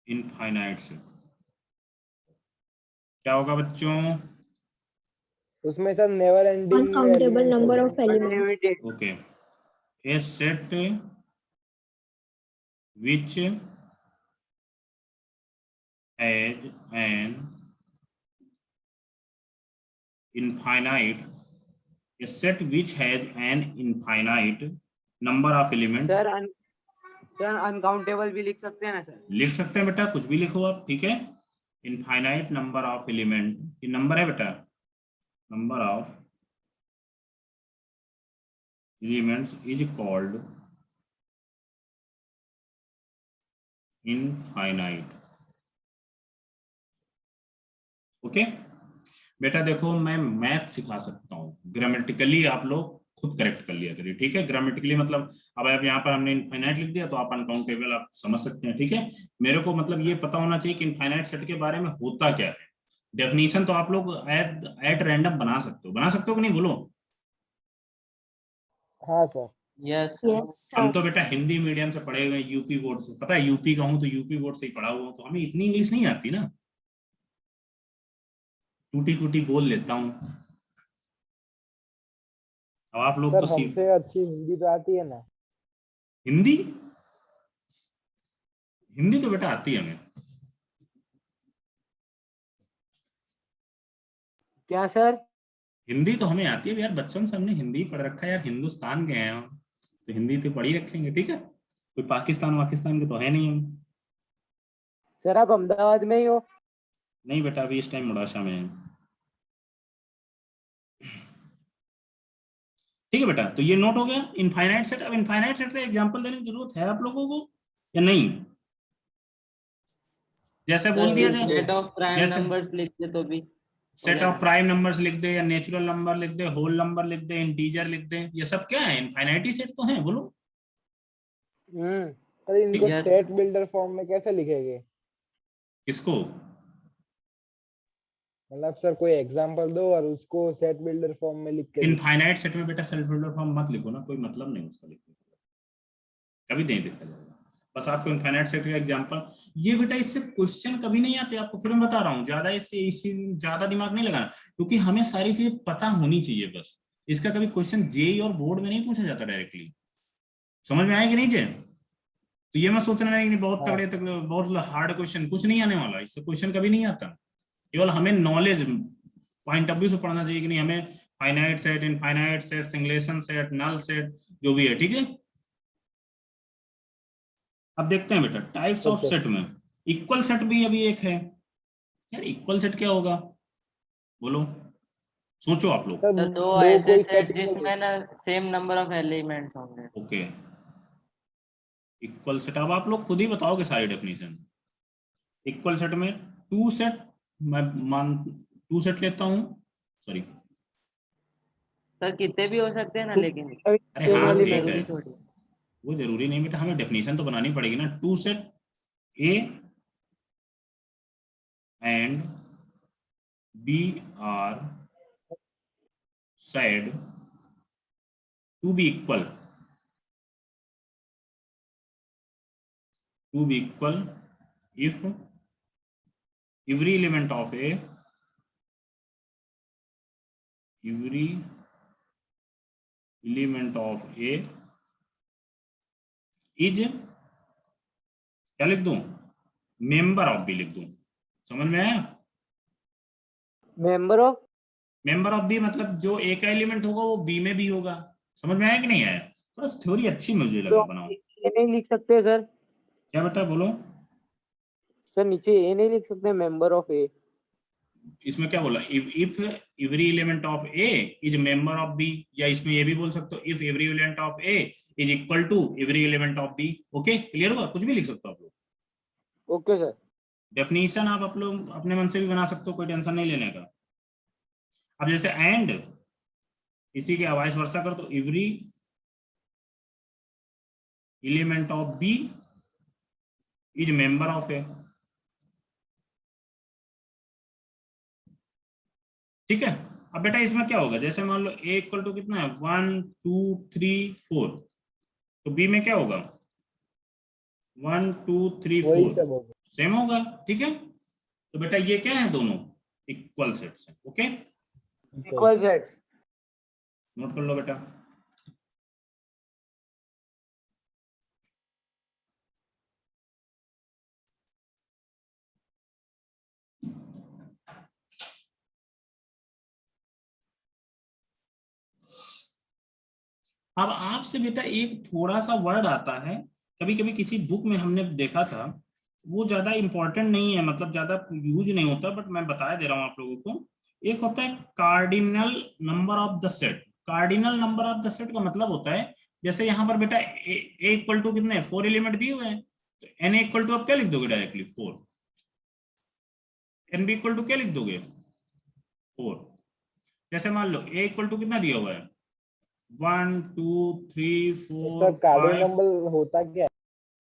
इनफाइनाइट सेट क्या होगा बच्चों? उसमें sir never ending Uncountable number of elements. Unlimited. Okay. A set which has an infinite, a set which has an infinite number of elements. Sir uncountable भी लिख सकते हैं ना सर? लिख सकते हैं बेटा, कुछ भी लिखो आप, ठीक है। इनफाइनाइट नंबर ऑफ एलिमेंट, ये नंबर है बेटा, number of elements is called infinite. Okay बेटा, देखो मैं मैथ सिखा सकता हूँ, ग्रामेटिकली आप लोग खुद करेक्ट कर लिया करिए, ठीक है। ग्रामेटिकली मतलब अब आप यहाँ पर हमने इनफाइनाइट लिख दिया तो आप अनकाउंटेबल आप समझ सकते हैं, ठीक है। मेरे को मतलब ये पता होना चाहिए कि इनफाइनाइट सेट के बारे में होता क्या है। डेफिनेशन तो आप लोग एट रैंडम बना सकते हो कि नहीं, बोलो। हाँ सर। यस Yes, हम sir. तो बेटा हिंदी मीडियम से पढ़े हुए हैं, यूपी बोर्ड से, पता है यूपी का हूँ तो यूपी बोर्ड से ही पढ़ा हुआ हूँ, तो हमें इतनी इंग्लिश नहीं आती ना, टूटी टूटी बोल लेता हूँ। अब आप लोग सर तो सीख हमसे अच्छी हिंदी तो आती है ना। हिंदी, हिंदी तो बेटा आती है हमें। क्या सर? हिंदी तो हमें आती है यार, बचपन से हमने हिंदी पढ़ रखा है यार, हिंदुस्तान गए हैं हम तो हिंदी तो पढ़ ही रखेंगे, ठीक है। कोई पाकिस्तान के तो है नहीं हम। सर आप अहमदाबाद में ही हो? नहीं बेटा, अभी इस टाइम मुड़ाशा में है। ठीक है बेटा, तो ये नोट हो गया इनफाइनाइट सेट। अब इनफाइनाइट सेट का एग्जांपल देने की जरूरत है आप लोगों को या नहीं? जैसे बोल दिया जाए, सेट ऑफ प्राइम जैसे नंबर्स लिखते तो भी सेट ऑफ प्राइम नंबर्स लिख दे, या नेचुरल नंबर लिख दे, होल नंबर लिख दे, इंटीजर लिख दे, ये सब क्या है? इनफाइनाइटी सेट तो है, बोलो। सर इनको Yes. सेट बिल्डर फॉर्म में कैसे लिखेंगे? किसको? मतलब सर कोई एग्जांपल दो और उसको सेट बिल्डर फॉर्म में लिख के इनफाइनाइट सेट में बेटा सेल्फ बिल्डर फॉर्म मत लिखो ना, कोई मतलब नहीं उसका लिखने का, कभी नहीं देखा जाएगा। बस आपको इनफाइनाइट सेट का एग्जांपल, ये बेटा इससे क्वेश्चन कभी नहीं आते आपको, फिर मैं बता रहा हूँ, ज्यादा इससे ज्यादा दिमाग नहीं लगाना, क्योंकि हमें सारी चीजें पता होनी चाहिए बस। इसका कभी क्वेश्चन जेई और बोर्ड में नहीं पूछा जाता डायरेक्टली, समझ में आया कि नहीं जे? तो ये मैं सोचना नहीं कि बहुत तगड़े तगड़े बहुत हार्ड क्वेश्चन, कुछ नहीं आने वाला, इससे क्वेश्चन कभी नहीं आता। केवल हमें नॉलेज पॉइंट ऑफ व्यू से पढ़ना चाहिए कि नहीं, हमें finite set, infinite set, singleton set, null set जो भी है, ठीक है। अब देखते हैं बेटा टाइप्स ऑफ सेट में इक्वल सेट भी अभी एक है यार। इक्वल सेट क्या होगा बोलो, सोचो आप लोग। सर तो दो ऐसे कोई सेट set जिसमें ना सेम नंबर ऑफ एलिमेंट्स होंगे। ओके, इक्वल सेट, अब आप लोग खुद ही बताओगे सारी डेफिनेशन। इक्वल सेट में टू सेट, मैं मान टू सेट लेता हूं, सॉरी सर कितने भी हो सकते हैं ना, लेकिन अरे हाँ ठीक है, जरूरी थोड़ी। वो जरूरी नहीं बेटा, हमें डेफिनेशन तो बनानी पड़ेगी ना। Two set A and B are said to be equal, if every element of A, is, क्या लिख दूं, मेंबर ऑफ बी लिख दूं, समझ में आया? मेंबर ऑफ बी मतलब जो ए का एलिमेंट होगा वो बी में भी होगा, समझ में आया कि नहीं आया? बस थ्योरी अच्छी मुझे लगा बनाओ। ए नहीं लिख सकते सर? क्या बेटा बोलो? सर नीचे ए नहीं लिख सकते, मेंबर ऑफ ए? इसमें क्या बोला, if every element of A is member of B, या इसमें ये भी बोल सकते हो if every element of A is equal to every element of B. Okay clear हुआ? कुछ भी लिख सकते हो आप लोग। Okay sir. डेफिनेशन आप लोग अपने मन से भी बना सकते हो, कोई टेंशन नहीं लेने का। अब जैसे एंड इसी के वाइस वर्सा कर दो, every element of B is member of A, ठीक है। अब बेटा इसमें क्या होगा, जैसे मान लो ए इक्वल टू कितना है 1 2 3 4, तो बी में क्या होगा 1 2 3 वही 4 सब होगा। सेम होगा, ठीक है। तो बेटा ये क्या है, दोनों इक्वल सेट्स हैं। Okay equal sets. नोट कर लो बेटा। अब आपसे बेटा एक थोड़ा सा वर्ड आता है, कभी कभी किसी बुक में हमने देखा था, वो ज्यादा इंपॉर्टेंट नहीं है, मतलब ज्यादा यूज नहीं होता, बट मैं बता दे रहा हूँ आप लोगों को। एक होता है cardinal number of the set. Cardinal number of the set का मतलब होता है, जैसे यहाँ पर बेटा ए इक्वल टू कितने 4 एलिमेंट दिए हुए हैं, तो एन इक्वल टू आप क्या लिख दोगे directly 4। N B equal to क्या लिख दोगे 4। जैसे मान लो ए इक्वल टू कितना दिया हुआ है 1 2 3 इसका 4 कार्डिनल 5। नंबर होता क्या है?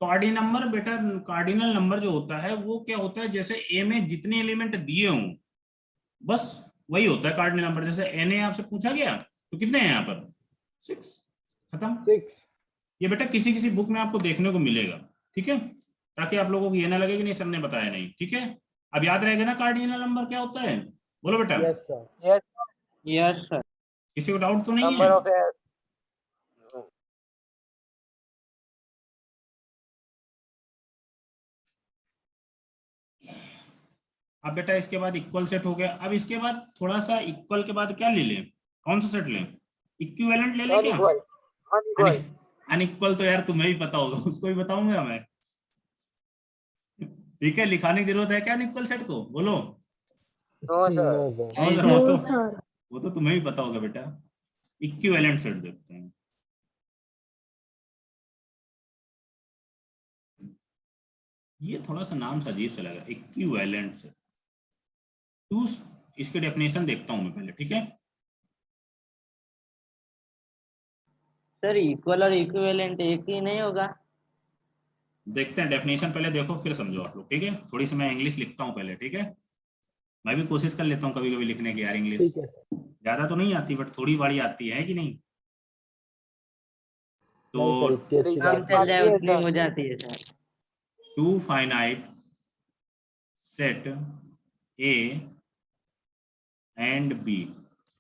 कार्डिनल नंबर बेटा, कार्डिनल नंबर जो होता है वो क्या होता है, जैसे ए में जितने एलिमेंट दिए हों बस वही होता है कार्डिनल नंबर। जैसे एन ए आपसे पूछा गया तो कितने हैं यहाँ पर 6, खत्म। 6। ये बेटा किसी किसी बुक में आपको देखने को मिलेगा, ठीक है, ताकि आप लोगों को ये ना लगे कि नहीं सर ने बताया नहीं, ठीक है। अब याद रहेगा ना कार्डिनल नंबर क्या होता है, बोलो बेटा। Yes sir. Yes sir. किसी को डाउट तो नहीं है? नंबर ऑफ अब बेटा इसके बाद इक्वल सेट हो गया। अब इसके बाद थोड़ा सा इक्वल के बाद क्या ले लें, कौन सा सेट लें, इक्विवेलेंट ले लें क्या? अनइक्वल। अनइक्वल तो यार तुम्हें भी पता होगा, उसको भी बताऊंगा मैं, ठीक है। लिखाने की जरूरत है क्या अनइक्वल सेट को, बोलो। No sir. No sir. हाँ सर, No, वो sir. तो तुम्हें भी पता होगा बेटा। इक्विवेलेंट सेट देखते हैं। ये थोड़ा सा नाम सा अजीब सा लगा, इक्विवेलेंट सेट। टू, इसकी डेफिनेशन देखता हूं मैं पहले, ठीक है। सर इक्वल और इक्विवेलेंट एक ही नहीं होगा? देखते हैं डेफिनेशन, पहले देखो फिर समझो आप लोग, ठीक है। थोड़ी सी मैं इंग्लिश लिखता हूँ पहले, ठीक है। मैं भी कोशिश कर लेता हूँ कभी कभी लिखने की यार इंग्लिश, ठीक है। ज्यादा तो नहीं आती बट थोड़ी बड़ी आती है कि नहीं। नहीं तो सर, इतनी अच्छी काम बात चल नहीं। जाए उतनी हो जाती है sir. Two finite set A and B.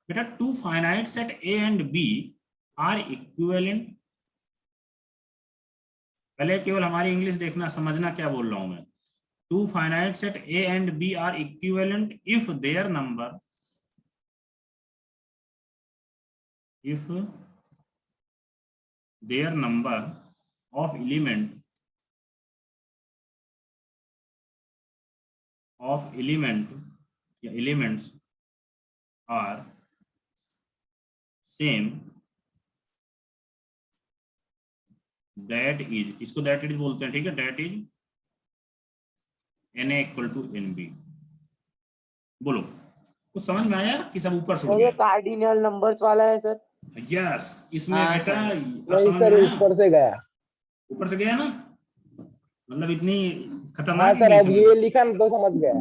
बेटा two finite set A and B are equivalent. पहले केवल हमारी इंग्लिश देखना, समझना क्या बोल रहा हूं मैं। Two finite set A and B are equivalent if their number, if their number of elements are same, that is, इसको that is बोलते हैं, ठीक है। that is na equal to nb। बोलो कुछ समझ में आया कि सब ऊपर से उड़ ये गया? कार्डिनल नंबर्स वाला है सर। यस, इसमें हाँ, बेटा सर। अब नहीं समझ सर, में आया? ऊपर से गया। ऊपर से गया ना, मतलब इतनी हाँ खतरनाक सर, अब इंग्लिश ये है, लिखा ना तो समझ गया।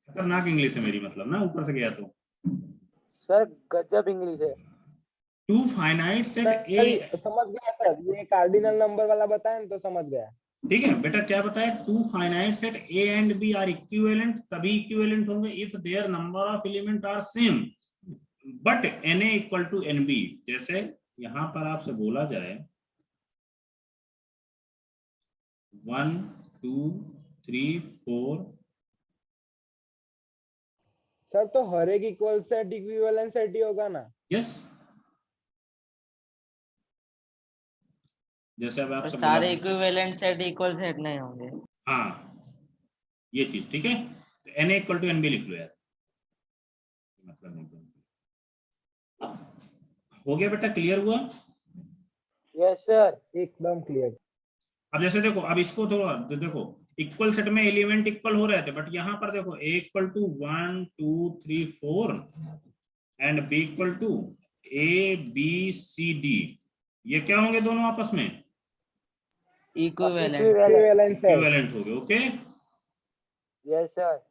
खतरनाक इंग्लिश है मेरी, मतलब ना ऊपर से गया तो। सर गजब इंग्लिश है। टू फाइनाइट सेट सर ए, समझ गया सर, ये कार्डिनल नंबर वाला बताया ना तो समझ गया। ठीक है बेटा, क्या बताया, two finite set A and B are equivalent, तभी इक्विवेलेंट होंगे if their number of element are same but n A equal to n B. जैसे यहां पर आपसे बोला जाए 1 2 3 4। सर तो हर एक इक्वल सेट इक्विवेलेंट सेट ही होगा ना? यस, जैसे अब और आपसे सारे बोला, इक्विवेलेंट सेट इक्वल सेट नहीं होंगे। हाँ ये चीज, ठीक है। तो n A equal to n B लिख लो यार, मतलब नहीं हो गया बेटा, क्लियर हुआ? Yes sir. एकदम क्लियर। अब जैसे देखो, अब इसको थोड़ा देखो, इक्वल सेट में एलिमेंट इक्वल हो रहे थे, बट यहाँ पर देखो A equal to 1 2 3 4 and B equal to A B C D, ये क्या होंगे दोनों आपस में? इक्विवेलेंट। Equivalent set. इक्विवेलेंट हो गए, ओके। Yes sir.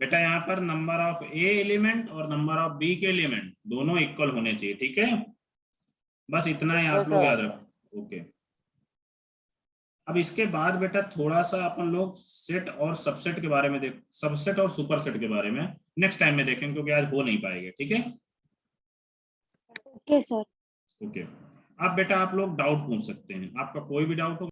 बेटा यहाँ पर नंबर ऑफ ए एलिमेंट और नंबर ऑफ बी के एलिमेंट दोनों इक्वल होने चाहिए, ठीक है। बस इतना ही आप लोग याद रखो, ओके। अब इसके बाद बेटा थोड़ा सा अपन लोग सेट और सबसेट के बारे में देख, सबसेट और सुपरसेट के बारे में नेक्स्ट टाइम में देखेंगे, क्योंकि आज हो नहीं पाएगा। ठीक है, ओके सर। ओके। अब बेटा आप लोग डाउट पूछ सकते हैं, आपका कोई भी डाउट हो